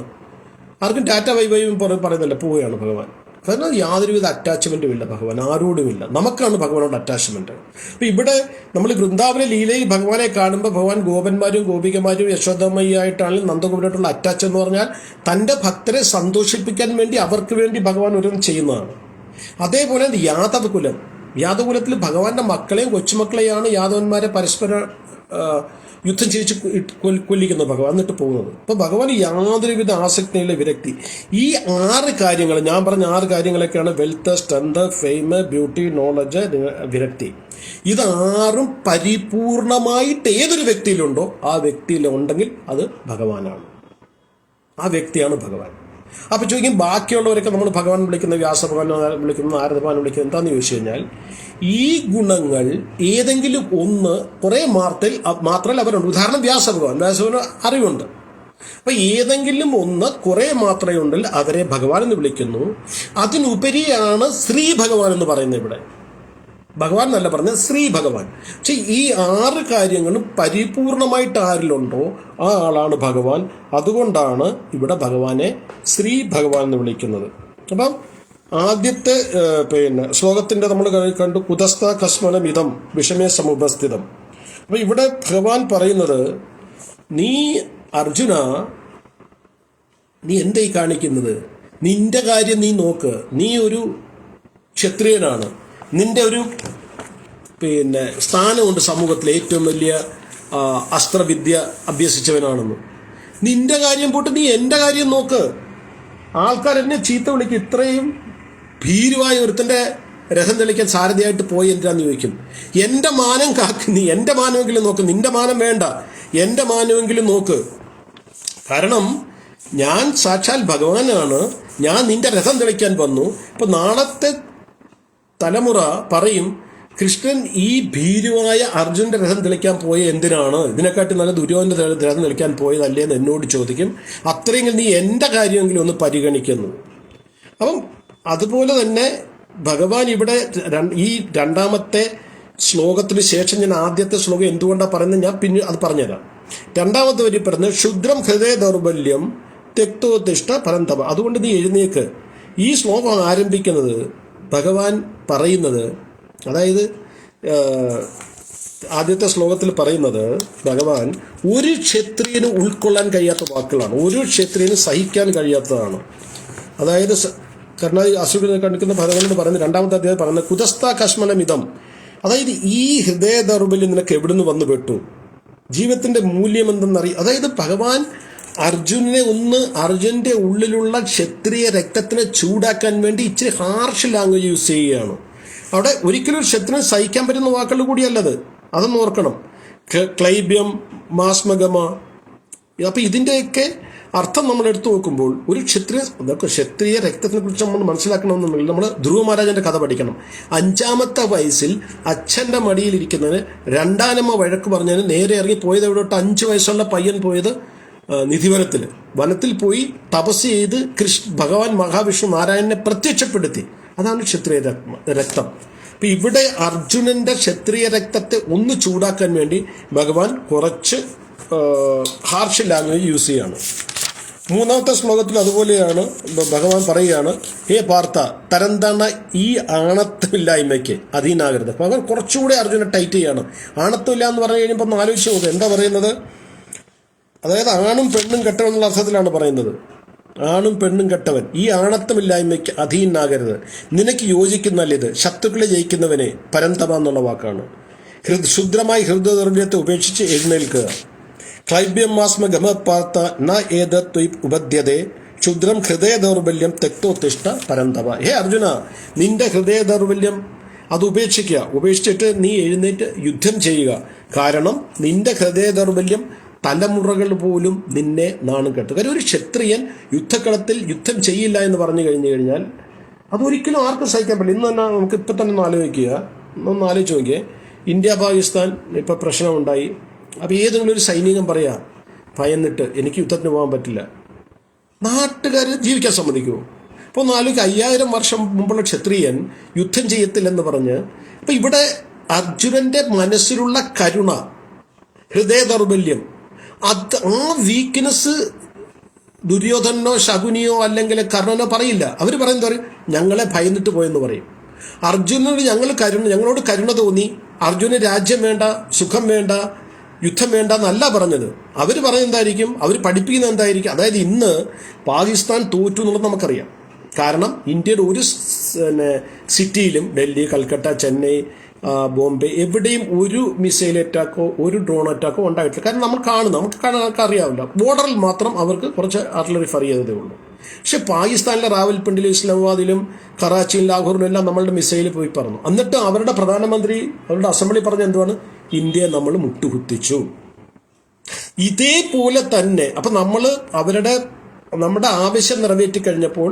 ആർക്കും ടാറ്റ വൈവൈയും പറയുന്നില്ല, പോവുകയാണ് ഭഗവാൻ. കാരണം യാതൊരുവിധ അറ്റാച്ച്മെൻറ്റും ഇല്ല ഭഗവാൻ, ആരോടുമില്ല. നമുക്കാണ് ഭഗവാനോട് അറ്റാച്ച്മെൻറ്റ്. അപ്പം ഇവിടെ നമ്മൾ വൃന്ദാവന ലീലയിൽ ഭഗവാനെ കാണുമ്പോൾ ഭഗവാൻ ഗോപന്മാരും ഗോപികമാരും യശോദമ്മയായിട്ടാണെങ്കിലും നന്ദഗോപനായിട്ടുള്ള അറ്റാച്ച് എന്ന് പറഞ്ഞാൽ തൻ്റെ ഭക്തരെ സന്തോഷിപ്പിക്കാൻ വേണ്ടി അവർക്ക് വേണ്ടി ഭഗവാൻ ഓരോന്നും ചെയ്യുന്നതാണ്. അതേപോലെ യാദവകുലത്തിൽ ഭഗവാന്റെ മക്കളെയും കൊച്ചുമക്കളെയാണ് യാദവന്മാരെ പരസ്പരം യുദ്ധം ചെയ്യിച്ച് കൊല്ലിക്കുന്നു ഭഗവാൻ, എന്നിട്ട് പോകുന്നത്. അപ്പോൾ ഭഗവാൻ യാതൊരുവിധ ആസക്തിയുള്ള വിരക്തി. ഈ 6 കാര്യങ്ങൾ, ഞാൻ പറഞ്ഞ 6 കാര്യങ്ങളൊക്കെയാണ് wealth, strength, fame, beauty, knowledge, വിരക്തി. ഇതാറും പരിപൂർണമായിട്ട് ഏതൊരു വ്യക്തിയിലുണ്ടോ ആ വ്യക്തിയിലുണ്ടെങ്കിൽ അത് ഭഗവാനാണ്, ആ വ്യക്തിയാണ് ഭഗവാൻ. അപ്പോൾ ചോദിക്കും ബാക്കിയുള്ളവരൊക്കെ നമ്മൾ ഭഗവാൻ വിളിക്കുന്ന, വ്യാസഭഗവാൻ വിളിക്കുന്ന, നാരദഭഗവാൻ വിളിക്കുന്നത് എന്താണെന്ന് ചോദിച്ചു കഴിഞ്ഞാൽ ഈ ഗുണങ്ങൾ ഏതെങ്കിലും ഒന്ന് കുറേ മാത്രമല്ല അവരുണ്ട്. ഉദാഹരണം വ്യാസഭഗവാൻ അറിവുണ്ട്. അപ്പം ഏതെങ്കിലും ഒന്ന് കുറേ മാത്രമേ ഉണ്ടെങ്കിൽ അവരെ ഭഗവാൻ എന്ന് വിളിക്കുന്നു. അതിനുപരിയാണ് ശ്രീ ഭഗവാൻ എന്ന് പറയുന്നത്. ഇവിടെ ഭഗവാൻ എന്നല്ല പറഞ്ഞത്, ശ്രീ ഭഗവാൻ. പക്ഷെ ഈ 6 കാര്യങ്ങളും പരിപൂർണമായിട്ട് ആരിലുണ്ടോ ആ ആളാണ് ഭഗവാൻ. അതുകൊണ്ടാണ് ഇവിടെ ഭഗവാനെ ശ്രീ ഭഗവാൻ എന്ന് വിളിക്കുന്നത്. അപ്പം ആദ്യത്തെ ശ്ലോകത്തിൻ്റെ നമ്മൾ കണ്ടു, കുതസ്ഥ കസ്മനം ഇതം വിഷമേ സമുപസ്ഥിതം. അപ്പം ഇവിടെ ഭഗവാൻ പറയുന്നത്, നീ അർജുന, നീ എന്തായി കാണിക്കുന്നത്? നിന്റെ കാര്യം നീ നോക്ക്. നീ ഒരു ക്ഷത്രിയനാണ്, നിന്റെ ഒരു സ്ഥാനമുണ്ട് സമൂഹത്തിൽ, ഏറ്റവും വലിയ അസ്ത്രവിദ്യ അഭ്യസിച്ചവനാണെന്ന്. നിന്റെ കാര്യം പോട്ട് നീ എൻ്റെ കാര്യം നോക്ക്. ആൾക്കാർ എന്നെ ചീത്ത വിളിക്കും, ഇത്രയും ഭീരുവായ ഒരുത്തൻ്റെ രഥം തെളിക്കാൻ സാരഥിയായിട്ട് പോയി എന്തിനാന്ന് ചോദിക്കും. എൻ്റെ മാനം കാക്ക്, നീ എൻ്റെ മാനമെങ്കിലും നോക്ക്. നിന്റെ മാനം വേണ്ട, എൻ്റെ മാനമെങ്കിലും നോക്ക്. കാരണം ഞാൻ സാക്ഷാൽ ഭഗവാനാണ്, ഞാൻ നിന്റെ രഥം തെളിക്കാൻ വന്നു. ഇപ്പം നാളത്തെ തലമുറ പറയും, കൃഷ്ണൻ ഈ ഭീരുവായ അർജുനന്റെ രഥം തെളിക്കാൻ പോയ എന്തിനാണ്? ഇതിനെക്കാട്ടി നല്ല ദുര്യോധന്റെ രഥം തെളിക്കാൻ പോയതല്ലേ എന്ന് എന്നോട് ചോദിക്കും. അത്രയെങ്കിലും നീ എൻ്റെ കാര്യമെങ്കിലും ഒന്ന് പരിഗണിക്കുന്നു. അപ്പം അതുപോലെ തന്നെ ഭഗവാൻ ഇവിടെ ഈ 2ാമത്തെ ശ്ലോകത്തിന് ശേഷം ഞാൻ ആദ്യത്തെ ശ്ലോകം എന്തുകൊണ്ടാണ് പറയുന്നത് ഞാൻ പിന്നെ അത് പറഞ്ഞുതരാം. 2ാമത്തെ വരി പറയുന്നത് ക്ഷുദ്രം ഹൃദയ ദൗർബല്യം തെക്തോത്തിഷ്ട പരന്തപ. അതുകൊണ്ട് നീ എഴുന്നേക്ക്. ഈ ശ്ലോകം ആരംഭിക്കുന്നത് ഭഗവാൻ പറയുന്നത്, അതായത് ആദ്യത്തെ ശ്ലോകത്തിൽ പറയുന്നത് ഭഗവാൻ ഒരു ക്ഷത്രിയന് ഉൾക്കൊള്ളാൻ കഴിയാത്ത വാക്കുകളാണ്, ഒരു ക്ഷത്രിയന് സഹിക്കാൻ കഴിയാത്തതാണ്. അതായത് കർണാടക അസുഖ കണ്ടിക്കുന്ന ഭഗവാനോട് പറയുന്നത് 2ാമത്തെ അധ്യായം പറയുന്നത് കുതസ്ഥ കശ്മലമിതം. അതായത് ഈ ഹൃദയ ദൗർബല്യം നിനക്ക് എവിടുന്ന് വന്നു പെട്ടു, ജീവിതത്തിന്റെ മൂല്യം എന്തെന്നറിയാം. അതായത് ഭഗവാൻ അർജുനന്റെ ഉള്ളിലുള്ള ക്ഷത്രിയ രക്തത്തിനെ ചൂടാക്കാൻ വേണ്ടി ഇച്ചിരി ഹാർഷ് ലാംഗ്വേജ് യൂസ് ചെയ്യുകയാണ്. അവിടെ ഒരിക്കലും ഒരു ക്ഷത്രിയന് സഹിക്കാൻ പറ്റുന്ന വാക്കുകൾ കൂടിയല്ലത്, അതൊന്ന് ഓർക്കണം. ക്ലൈബ്യം, മാസ്മഗമ. അപ്പം ഇതിൻ്റെയൊക്കെ അർത്ഥം നമ്മൾ എടുത്തു നോക്കുമ്പോൾ ഒരു ക്ഷത്രിയ രക്തത്തിനെ കുറിച്ച് നമ്മൾ മനസ്സിലാക്കണമെന്നുണ്ടെങ്കിൽ നമ്മൾ ധ്രുവ മഹാരാജന്റെ കഥ പഠിക്കണം. 5ാമത്തെ വയസ്സിൽ അച്ഛൻ്റെ മടിയിലിരിക്കുന്നതിന് 2ആനമ്മ വഴക്ക് പറഞ്ഞതിന് നേരെ ഇറങ്ങി പോയത് എവിടോട്ട് 5 വയസ്സുള്ള പയ്യൻ പോയത് വനത്തിൽ പോയി തപസ് ചെയ്ത് ഭഗവാൻ മഹാവിഷ്ണു നാരായണനെ പ്രത്യക്ഷപ്പെടുത്തി. അതാണ് ക്ഷത്രിയ രക്തം. അപ്പം ഇവിടെ അർജുനന്റെ ക്ഷത്രിയ രക്തത്തെ ഒന്ന് ചൂടാക്കാൻ വേണ്ടി ഭഗവാൻ കുറച്ച് ഹാർഷ് ലാംഗ്വേജ് യൂസ് ചെയ്യാണ്. 3ാമത്തെ ശ്ലോകത്തിൽ അതുപോലെയാണ് ഭഗവാൻ പറയുകയാണ്, ഹേ പാർത്ഥ, തരംതാണ ഈ ആണത്വമില്ലായ്മയ്ക്ക് അധീനാകരുത്. ഭഗവാൻ കുറച്ചുകൂടെ അർജുനെ ടൈറ്റ് ചെയ്യാണ്. ആണത്വമില്ല എന്ന് പറഞ്ഞു കഴിയുമ്പോൾ ഒന്ന് ആലോചിച്ച് നോക്കുക എന്താ പറയുന്നത്. അതായത് ആണും പെണ്ണും കെട്ടവൻ എന്നുള്ള അർത്ഥത്തിലാണ് പറയുന്നത്. ആണും പെണ്ണും കെട്ടവൻ, ഈ ആണത്വമില്ലായ്മയ്ക്ക് അധീനാകരുത്. നിനക്ക് യോജിക്കുന്നല്ല ഇത്. ശത്രുക്കളെ ജയിക്കുന്നവനെ പരന്തപ എന്നുള്ള വാക്കാണ്. ശുദ്രമായി ഹൃദയത്തെ ഉപേക്ഷിച്ച് എഴുന്നേൽക്കുക. ക്ലൈബ്യം മാസ്മ ഗമപാർത്ത ന ഏതത്വ ഉപദ്യതേ ക്ഷുദ്രം ഹൃദയ ദൗർബല്യം തെക്തോത്തിഷ്ട പരന്തപ. ഹേ അർജുന, നിന്റെ ഹൃദയ ദൗർബല്യം അത് ഉപേക്ഷിക്കുക. ഉപേക്ഷിച്ചിട്ട് നീ എഴുന്നേറ്റ് യുദ്ധം ചെയ്യുക. കാരണം നിന്റെ ഹൃദയ ദൗർബല്യം തലമുറകൾ പോലും നിന്നെ നാണം കെട്ടു. കാര്യം ഒരു ക്ഷത്രിയൻ യുദ്ധക്കളത്തിൽ യുദ്ധം ചെയ്യില്ല എന്ന് പറഞ്ഞു കഴിഞ്ഞാൽ അതൊരിക്കലും ആർക്കും സഹിക്കാൻ പറ്റില്ല. ഇന്ന് തന്നെ നമുക്ക് ഇപ്പം തന്നെ ഒന്ന് ആലോചിച്ച് നോക്കിയേ. ഇന്ത്യ പാകിസ്ഥാൻ ഇപ്പം പ്രശ്നമുണ്ടായി. അപ്പോൾ ഏതെങ്കിലും ഒരു സൈനികൻ പറയാ ഭയന്നിട്ട് എനിക്ക് യുദ്ധത്തിന് പോകാൻ പറ്റില്ല, നാട്ടുകാർ ജീവിക്കാൻ സമ്മതിക്കുമോ? അപ്പോൾ ഒന്ന് ആലോചിക്കുക, 5000 വർഷം മുമ്പുള്ള ക്ഷത്രിയൻ യുദ്ധം ചെയ്യത്തില്ലെന്ന് പറഞ്ഞ്. അപ്പം ഇവിടെ അർജുനന്റെ മനസ്സിലുള്ള കരുണ, ഹൃദയ ദൗർബല്യം, ആ വീക്ക്നെസ് ദുര്യോധനോ ശകുനിയോ അല്ലെങ്കിൽ കർണനോ പറയില്ല. അവർ പറയുന്നത് പറയും, ഞങ്ങളെ ഭയന്നിട്ട് പോയെന്ന് പറയും. അർജുനോട് ഞങ്ങളോട് കരുണ തോന്നി, അർജുന് രാജ്യം വേണ്ട, സുഖം വേണ്ട, യുദ്ധം വേണ്ട എന്നല്ല പറഞ്ഞത്. അവർ പറയുന്നത് എന്തായിരിക്കും, അവർ പഠിപ്പിക്കുന്നത് എന്തായിരിക്കും? അതായത് ഇന്ന് പാകിസ്ഥാൻ തോറ്റു എന്നുള്ളത് നമുക്കറിയാം. കാരണം ഇന്ത്യയുടെ ഒരു സിറ്റിയിലും, ഡൽഹി, കൽക്കട്ട, ചെന്നൈ, ബോംബെ, എവിടെയും ഒരു മിസൈൽ അറ്റാക്കോ ഒരു ഡ്രോൺ അറ്റാക്കോ ഉണ്ടായിട്ടില്ല. കാരണം നമുക്ക് അറിയാവില്ല. ബോർഡറിൽ മാത്രം അവർക്ക് കുറച്ച് ആർട്ടിലറി ഫയർ ചെയ്തതേ ഉള്ളൂ. പക്ഷെ പാകിസ്ഥാനിലെ റാവൽപിണ്ടിലും ഇസ്ലാമാബാദിലും കറാച്ചിയിലും ലാഹോറിലും എല്ലാം നമ്മളുടെ മിസൈൽ പോയി പറഞ്ഞു. എന്നിട്ട് അവരുടെ പ്രധാനമന്ത്രി അവരുടെ അസംബ്ലി പറഞ്ഞ എന്തുവാണ്, ഇന്ത്യയെ നമ്മൾ മുട്ടുകുത്തിച്ചു. ഇതേപോലെ തന്നെ അപ്പം നമ്മുടെ ആവശ്യം നിറവേറ്റി കഴിഞ്ഞപ്പോൾ,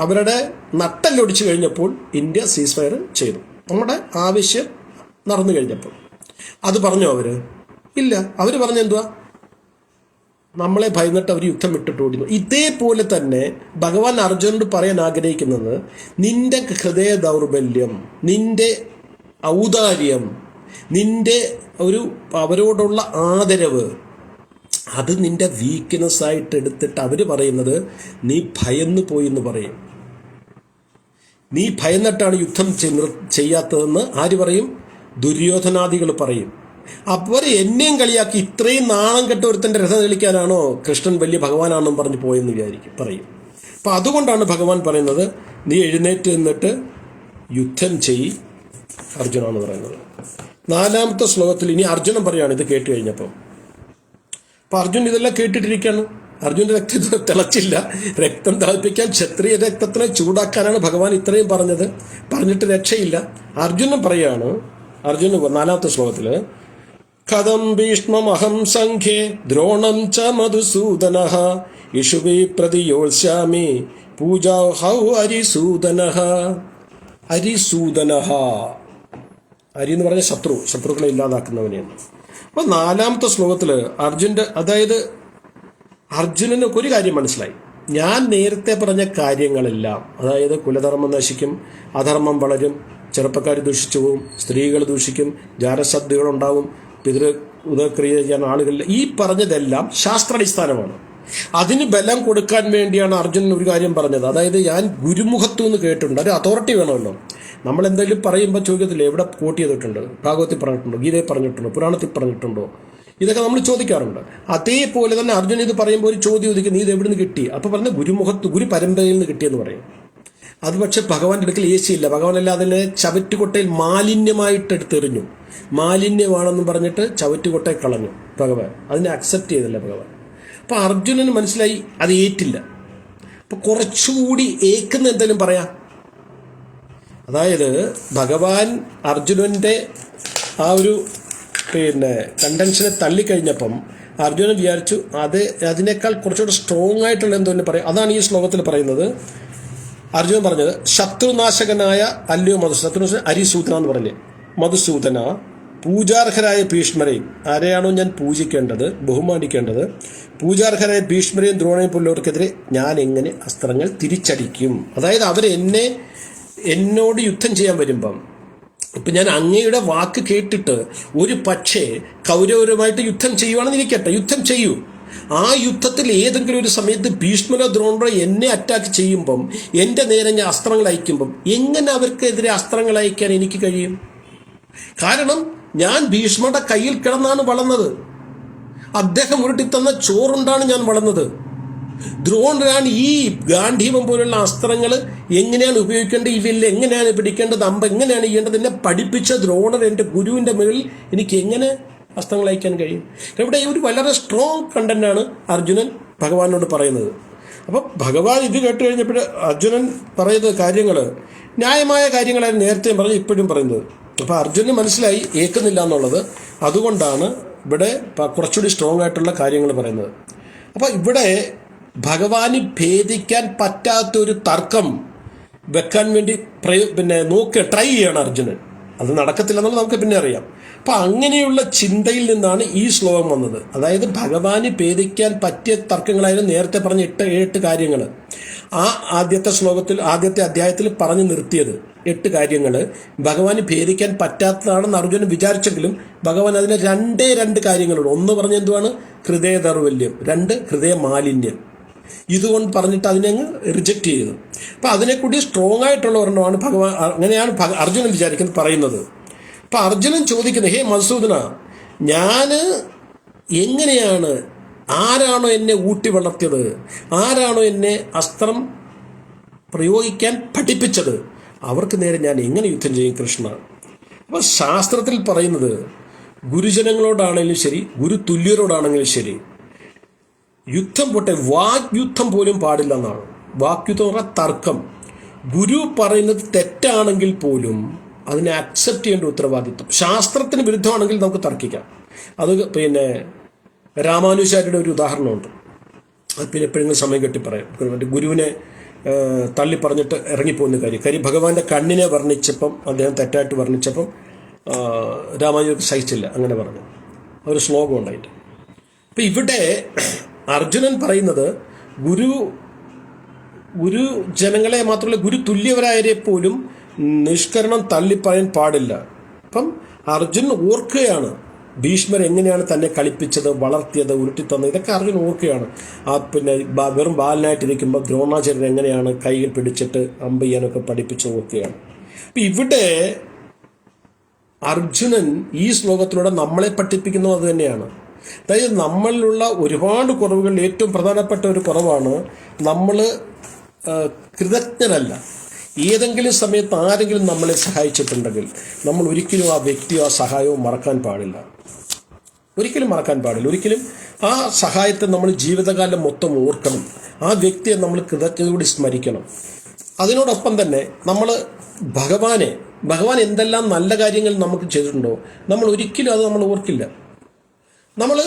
അവരുടെ നട്ടല്ലൊടിച്ചു കഴിഞ്ഞപ്പോൾ ഇന്ത്യ സീസ് ഫയർ ചെയ്തു. നമ്മുടെ ആവശ്യം നടന്നു കഴിഞ്ഞപ്പോൾ അത് പറഞ്ഞോ അവര്? ഇല്ല. അവർ പറഞ്ഞ എന്തുവാ, നമ്മളെ ഭയന്നിട്ട് അവർ യുദ്ധം വിട്ടിട്ട് ഓടുന്നു. ഇതേപോലെ തന്നെ ഭഗവാൻ അർജുനോട് പറയാൻ ആഗ്രഹിക്കുന്നത്, നിന്റെ ഹൃദയ ദൗർബല്യം, നിന്റെ ഔദാര്യം, നിന്റെ അവരോടുള്ള ആദരവ്, അത് നിന്റെ വീക്ക്നെസ് ആയിട്ട് എടുത്തിട്ട് അവർ പറയുന്നത് നീ ഭയന്നു പോയി എന്ന് പറയും. നീ ഭയന്നിട്ടാണ് യുദ്ധം ചെയ്യാത്തതെന്ന് ആര് പറയും? ദുര്യോധനാദികൾ പറയും. അവർ എന്നെയും കളിയാക്കി, ഇത്രയും നാണം കെട്ട ഒരുത്തൻ്റെ രഥം കളിക്കാനാണോ കൃഷ്ണൻ വലിയ ഭഗവാനാണെന്നും പറഞ്ഞ് പോയെന്ന് പറയും. അപ്പം അതുകൊണ്ടാണ് ഭഗവാൻ പറയുന്നത്, നീ എഴുന്നേറ്റ് നിന്നിട്ട് യുദ്ധം ചെയ്യ് അർജുന എന്ന് പറയുന്നത്. 4ാമത്തെ ശ്ലോകത്തിൽ ഇനി അർജുനൻ പറയാണ് ഇത് കേട്ട് കഴിഞ്ഞപ്പോൾ. അപ്പം അർജുൻ ഇതെല്ലാം കേട്ടിട്ടിരിക്കുകയാണ്. അർജുൻ്റെ രക്തം തിളച്ചില്ല. രക്തം തിളപ്പിക്കാൻ, ക്ഷത്രിയ രക്തത്തിനെ ചൂടാക്കാനാണ് ഭഗവാൻ ഇത്രയും പറഞ്ഞിട്ട് രക്ഷയില്ല. അർജുനൻ പറയാണ്, അർജുനൻ 4ാമത്തെ ശ്ലോകത്തിൽ, കഥം ഭീഷ്മമഹം സംഖ്യേ ദ്രോണം ച മധുസൂദനഃ ഇഷുവി പ്രതിയോത്സ്യാമി പൂജാ ഹൗ അരിസൂദനഃ. അരിസൂദനഃ, അരി എന്ന് പറഞ്ഞ ശത്രുക്കളെ ഇല്ലാതാക്കുന്നവനെയാണ്. അപ്പം 4ാമത്തെ ശ്ലോകത്തിൽ അർജുനന് ഒരു കാര്യം മനസ്സിലായി. ഞാൻ നേരത്തെ പറഞ്ഞ കാര്യങ്ങളെല്ലാം, അതായത് കുലധർമ്മം നശിക്കും, അധർമ്മം വളരും, ചെറുപ്പക്കാർ ദൂഷിച്ചു പോവും, സ്ത്രീകൾ ദൂഷിക്കും, ജാരശബ്ദങ്ങളുണ്ടാവും, ഉദക്രിയ ചെയ്യാൻ ആളുകളിൽ, ഈ പറഞ്ഞതെല്ലാം ശാസ്ത്രാടിസ്ഥാനമാണ്. അതിന് ബലം കൊടുക്കാൻ വേണ്ടിയാണ് അർജുനൻ ഒരു കാര്യം പറഞ്ഞത്. അതായത് ഞാൻ ഗുരുമുഖത്തു നിന്ന് കേട്ടിട്ടുണ്ട്. ഒരു അതോറിറ്റി വേണമല്ലോ. നമ്മൾ എന്തെങ്കിലും പറയുമ്പോൾ ചോദ്യത്തില്ലേ, എവിടെ കോട്ട് ചെയ്തിട്ടുണ്ട്, ഭാഗവത്തിൽ പറഞ്ഞിട്ടുണ്ടോ, ഗീതയിൽ പറഞ്ഞിട്ടുണ്ടോ, പുരാണത്തിൽ പറഞ്ഞിട്ടുണ്ടോ, ഇതൊക്കെ നമ്മൾ ചോദിക്കാറുണ്ട്. അതേപോലെ തന്നെ അർജുനൻ ഇത് പറയുമ്പോൾ ഒരു ചോദ്യം ചോദിക്കും, നീ ഇത് എവിടെ നിന്ന് കിട്ടി? അപ്പോൾ പറഞ്ഞ ഗുരു പരമ്പരയിൽ നിന്ന് കിട്ടിയെന്ന് പറയും. അത് പക്ഷെ ഭഗവാന്റെ അടുക്കൽ ഏശിയില്ല. ഭഗവാനല്ല അതിനെ ചവറ്റുകൊട്ടയിൽ മാലിന്യമായിട്ട് എടുത്തെറിഞ്ഞു. മാലിന്യമാണെന്ന് പറഞ്ഞിട്ട് ചവറ്റുകൊട്ടയിൽ കളഞ്ഞു ഭഗവാൻ. അതിനെ അക്സെപ്റ്റ് ചെയ്തില്ല ഭഗവാൻ. അപ്പം അർജുനന് മനസ്സിലായി അത് ഏറ്റില്ല. അപ്പം കുറച്ചുകൂടി ഏക്കുന്ന എന്തെങ്കിലും പറയാം. അതായത് ഭഗവാൻ അർജുനൻ്റെ ആ ഒരു കണ്ടൻഷനെ തള്ളിക്കഴിഞ്ഞപ്പം അർജുനൻ വിചാരിച്ചു അതിനേക്കാൾ കുറച്ചുകൂടെ സ്ട്രോങ് ആയിട്ടുള്ള എന്തോ പറയാം. അതാണ് ഈ ശ്ലോകത്തിൽ പറയുന്നത്. അർജുനൻ പറഞ്ഞത്, ശത്രുനാശകനായ അല്ലയോ മധുസൂദന, അരിസൂദന എന്ന് പറഞ്ഞേ, മധുസൂദന, പൂജാർഹരായ ഭീഷ്മരെയും, ആരെയാണോ ഞാൻ പൂജിക്കേണ്ടത്, ബഹുമാനിക്കേണ്ടത്, പൂജാർഹരായ ഭീഷ്മരെയും ദ്രോണയും പോലുള്ളവർക്കെതിരെ ഞാൻ എങ്ങനെ അസ്ത്രങ്ങൾ തിരിച്ചടിക്കും? അതായത് എന്നോട് യുദ്ധം ചെയ്യാൻ വരുമ്പം, ഇപ്പം ഞാൻ അങ്ങയുടെ വാക്ക് കേട്ടിട്ട് ഒരു പക്ഷേ കൗരവരുമായിട്ട് യുദ്ധം ചെയ്യുവാണെന്ന് ഇരിക്കട്ടെ, യുദ്ധം ചെയ്യൂ. ആ യുദ്ധത്തിൽ ഏതെങ്കിലും ഒരു സമയത്ത് ഭീഷ്മരോ ദ്രോണരോ എന്നെ അറ്റാക്ക് ചെയ്യുമ്പം, എൻ്റെ നേരെ ഞാൻ അസ്ത്രങ്ങൾ അയക്കുമ്പം, എങ്ങനെ അവർക്കെതിരെ അസ്ത്രങ്ങൾ അയക്കാൻ എനിക്ക് കഴിയും? കാരണം ഞാൻ ഭീഷ്മരുടെ കയ്യിൽ കിടന്നാണ് വളർന്നത്. അദ്ദേഹം ഉരുട്ടി തന്ന ചോറുണ്ടാണ് ഞാൻ വളർന്നത്. ദ്രോണരാണ് ഈ ഗാന്ധീവം പോലുള്ള അസ്ത്രങ്ങൾ എങ്ങനെയാണ് ഉപയോഗിക്കേണ്ടത്, ഇവയിൽ എങ്ങനെയാണ് പിടിക്കേണ്ടത്, അമ്പ എങ്ങനെയാണ് ചെയ്യേണ്ടത്, എന്നെ പഠിപ്പിച്ച ദ്രോണർ എൻ്റെ ഗുരുവിൻ്റെ മുകളിൽ എനിക്ക് എങ്ങനെ അസ്ത്രങ്ങൾ അയക്കാൻ കഴിയും? ഇവിടെ ഒരു വളരെ സ്ട്രോങ് കണ്ടന്റാണ് അർജുനൻ ഭഗവാനോട് പറയുന്നത്. അപ്പം ഭഗവാൻ ഇത് കേട്ട് കഴിഞ്ഞപ്പോൾ അർജുനൻ പറയുന്നത് കാര്യങ്ങൾ ന്യായമായ കാര്യങ്ങളായിരുന്നു നേരത്തെയും പറഞ്ഞ് ഇപ്പോഴും പറയുന്നത്. അപ്പോൾ അർജുനന് മനസ്സിലായി ഏൽക്കുന്നില്ല എന്നുള്ളത്. അതുകൊണ്ടാണ് ഇവിടെ കുറച്ചുകൂടി സ്ട്രോങ് ആയിട്ടുള്ള കാര്യങ്ങൾ പറയുന്നത്. അപ്പോൾ ഇവിടെ ഭഗവാന് ഭേദിക്കാൻ പറ്റാത്തൊരു തർക്കം വെക്കാൻ വേണ്ടി ട്രൈ ചെയ്യണം അർജുനൻ. അത് നടക്കത്തില്ലെന്നുള്ളത് നമുക്ക് പിന്നെ അറിയാം. അപ്പം അങ്ങനെയുള്ള ചിന്തയിൽ നിന്നാണ് ഈ ശ്ലോകം വന്നത്. അതായത് ഭഗവാന് ഭേദിക്കാൻ പറ്റിയ തർക്കങ്ങളായിരുന്നു നേരത്തെ പറഞ്ഞ 8 കാര്യങ്ങൾ. ആ ആദ്യത്തെ അധ്യായത്തിൽ പറഞ്ഞു നിർത്തിയത് 8 കാര്യങ്ങൾ ഭഗവാന് ഭേദിക്കാൻ പറ്റാത്തതാണെന്ന് അർജുനൻ വിചാരിച്ചെങ്കിലും ഭഗവാൻ അതിന് 2 കാര്യങ്ങളുണ്ട്. ഒന്ന് പറഞ്ഞ എന്തുവാണ്? ഹൃദയ ദൗർബല്യം. 2 ഹൃദയ മാലിന്യം. ഇതുകൊണ്ട് പറഞ്ഞിട്ട് അതിനെ അങ്ങ് റിജക്റ്റ് ചെയ്തു. അപ്പം അതിനെക്കൂടി സ്ട്രോങ് ആയിട്ടുള്ള ഒരെണ്ണമാണ് ഭഗവാൻ. അങ്ങനെയാണ് അർജുനൻ വിചാരിക്കുന്നത്, പറയുന്നത്. അപ്പം അർജുനൻ ചോദിക്കുന്നത്, ഹേ മധുസൂദന, ഞാൻ എങ്ങനെയാണ്, ആരാണോ എന്നെ ഊട്ടി വളർത്തിയത്, ആരാണോ എന്നെ അസ്ത്രം പ്രയോഗിക്കാൻ പഠിപ്പിച്ചത്, അവർക്ക് നേരെ ഞാൻ എങ്ങനെ യുദ്ധം ചെയ്യും കൃഷ്ണ? അപ്പോൾ ശാസ്ത്രത്തിൽ പറയുന്നത്, ഗുരുജനങ്ങളോടാണെങ്കിലും ശരി, ഗുരു തുല്യരോടാണെങ്കിലും ശരി, യുദ്ധം പോട്ടെ, വാഗ്യുദ്ധം പോലും പാടില്ല എന്നാണ്. വാഗ്യുദ്ധം എന്ന് പറഞ്ഞാൽ തർക്കം. ഗുരു പറയുന്നത് തെറ്റാണെങ്കിൽ പോലും അതിനെ അക്സെപ്റ്റ് ചെയ്യേണ്ട ഉത്തരവാദിത്വം. ശാസ്ത്രത്തിന് വിരുദ്ധമാണെങ്കിൽ നമുക്ക് തർക്കിക്കാം. അത് പിന്നെ രാമാനുജാചാര്യരുടെ ഒരു ഉദാഹരണമുണ്ട്. അത് പിന്നെ എപ്പോഴെങ്കിലും സമയം കെട്ടി പറയാം. മറ്റേ ഗുരുവിനെ തള്ളി പറഞ്ഞിട്ട് ഇറങ്ങിപ്പോകുന്ന കാര്യം ഭഗവാന്റെ കണ്ണിനെ വർണ്ണിച്ചപ്പം, അദ്ദേഹം തെറ്റായിട്ട് വർണ്ണിച്ചപ്പം രാമാനുജർക്ക് സഹിച്ചില്ല, അങ്ങനെ പറഞ്ഞു. ഒരു ശ്ലോകം ഉണ്ടായിട്ട്. അപ്പം ഇവിടെ അർജുനൻ പറയുന്നത്, ഗുരു ജനങ്ങളെ മാത്രമല്ല, ഗുരു തുല്യവരായവരെ പോലും നിഷ്കരണം തള്ളിപ്പറയാൻ പാടില്ല. അപ്പം അർജുൻ ഓർക്കുകയാണ് ഭീഷ്മർ എങ്ങനെയാണ് തന്നെ കളിപ്പിച്ചത്, വളർത്തിയത്, ഉരുട്ടിത്തന്നത്, ഇതൊക്കെ അർജുൻ ഓർക്കുകയാണ്. പിന്നെ വെറും ബാലനായിട്ടിരിക്കുമ്പോൾ ദ്രോണാചാര്യൻ എങ്ങനെയാണ് കൈകൾ പിടിച്ചിട്ട് അമ്പ് ചെയ്യാനൊക്കെ പഠിപ്പിച്ച് ഓർക്കുകയാണ്. അപ്പം ഇവിടെ അർജുനൻ ഈ ശ്ലോകത്തിലൂടെ നമ്മളെ പഠിപ്പിക്കുന്നത് അത് തന്നെയാണ്. അതായത് നമ്മളിലുള്ള ഒരുപാട് കുറവുകളിൽ ഏറ്റവും പ്രധാനപ്പെട്ട ഒരു കുറവാണ് നമ്മൾ കൃതജ്ഞരല്ല. ഏതെങ്കിലും സമയത്ത് ആരെങ്കിലും നമ്മളെ സഹായിച്ചിട്ടുണ്ടെങ്കിൽ നമ്മൾ ഒരിക്കലും ആ വ്യക്തിയോ ആ സഹായവും മറക്കാൻ പാടില്ല. ഒരിക്കലും മറക്കാൻ പാടില്ല. ഒരിക്കലും ആ സഹായത്തെ നമ്മൾ ജീവിതകാലം മൊത്തം ഓർക്കണം. ആ വ്യക്തിയെ നമ്മൾ കൃതജ്ഞതയോടെ സ്മരിക്കണം. അതിനോടൊപ്പം തന്നെ നമ്മൾ ഭഗവാൻ എന്തെല്ലാം നല്ല കാര്യങ്ങൾ നമുക്ക് ചെയ്തിട്ടുണ്ടോ, നമ്മൾ ഒരിക്കലും അത് നമ്മൾ ഓർക്കില്ല. നമ്മൾ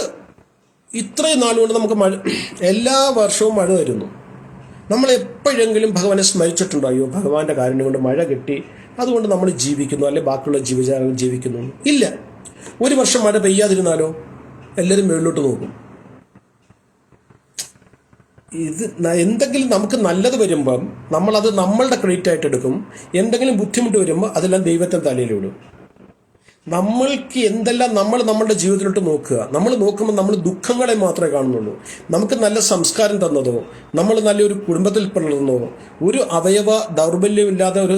ഇത്രയും നാളുകൊണ്ട് നമുക്ക് എല്ലാ വർഷവും മഴ തരുന്നു. നമ്മൾ എപ്പോഴെങ്കിലും ഭഗവാനെ സ്മരിച്ചിട്ടുണ്ടോ, അയ്യോ ഭഗവാന്റെ കാര്യം കൊണ്ട് മഴ കിട്ടി, അതുകൊണ്ട് നമ്മൾ ജീവിക്കുന്നു, അല്ലെ ബാക്കിയുള്ള ജീവജാലങ്ങൾ ജീവിക്കുന്നു? ഇല്ല. ഒരു വർഷം മഴ പെയ്യാതിരുന്നാലോ എല്ലാവരും മുകളിലോട്ട് നോക്കും. ഇത് എന്തെങ്കിലും നമുക്ക് നല്ലത് വരുമ്പം നമ്മളത് നമ്മളുടെ ക്രെഡിറ്റ് ആയിട്ട് എടുക്കും. എന്തെങ്കിലും ബുദ്ധിമുട്ട് വരുമ്പോൾ അതെല്ലാം ദൈവത്തെ തലയിലിടും. നമ്മൾക്ക് എന്തെല്ലാം നമ്മളുടെ ജീവിതത്തിലോട്ട് നോക്കുക. നമ്മൾ നോക്കുമ്പോൾ നമ്മൾ ദുഃഖങ്ങളെ മാത്രമേ കാണുന്നുള്ളൂ. നമുക്ക് നല്ല സംസ്കാരം തന്നതോ, നമ്മൾ നല്ലൊരു കുടുംബത്തിൽ പിറന്നതോ, ഒരു അവയവ ദൗർബല്യമില്ലാതെ ഒരു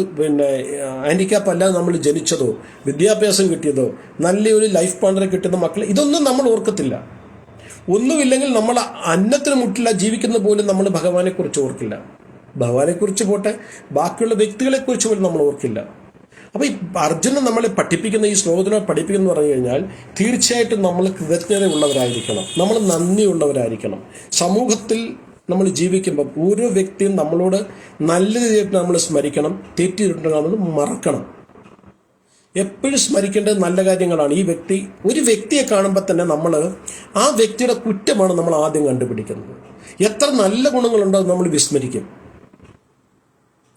ഹാൻഡിക്യാപ്പ് അല്ലാതെ നമ്മൾ ജനിച്ചതോ, വിദ്യാഭ്യാസം കിട്ടിയതോ, നല്ലൊരു ലൈഫ് പാർട്ണറെ കിട്ടുന്ന മക്കൾ, ഇതൊന്നും നമ്മൾ ഓർക്കത്തില്ല. ഒന്നുമില്ലെങ്കിൽ നമ്മൾ അന്നത്തിന് മുട്ടില്ല ജീവിക്കുന്ന പോലും നമ്മൾ ഭഗവാനെക്കുറിച്ച് ഓർക്കില്ല. ഭഗവാനെക്കുറിച്ച് പോട്ടെ, ബാക്കിയുള്ള വ്യക്തികളെക്കുറിച്ച് പോലും നമ്മൾ ഓർക്കില്ല. അപ്പോൾ ഈ അർജുനൻ നമ്മളെ പഠിപ്പിക്കുന്ന, ഈ ശ്ലോകത്തിനെ പഠിപ്പിക്കുന്ന പറഞ്ഞു കഴിഞ്ഞാൽ തീർച്ചയായിട്ടും നമ്മൾ കൃതജ്ഞതയുള്ളവരായിരിക്കണം, നമ്മൾ നന്ദിയുള്ളവരായിരിക്കണം. സമൂഹത്തിൽ നമ്മൾ ജീവിക്കുമ്പോൾ ഓരോ വ്യക്തിയും നമ്മളോട് നല്ലത് ചെയ്തിട്ട് നമ്മൾ സ്മരിക്കണം, തെറ്റിയിട്ടുണ്ടെങ്കിൽ നമ്മൾ മറക്കണം. എപ്പോഴും സ്മരിക്കേണ്ടത് നല്ല കാര്യങ്ങളാണ്. ഒരു വ്യക്തിയെ കാണുമ്പോൾ തന്നെ നമ്മൾ ആ വ്യക്തിയുടെ കുറ്റമാണ് നമ്മൾ ആദ്യം കണ്ടുപിടിക്കുന്നത്. എത്ര നല്ല ഗുണങ്ങളുണ്ടോ നമ്മൾ വിസ്മരിക്കും.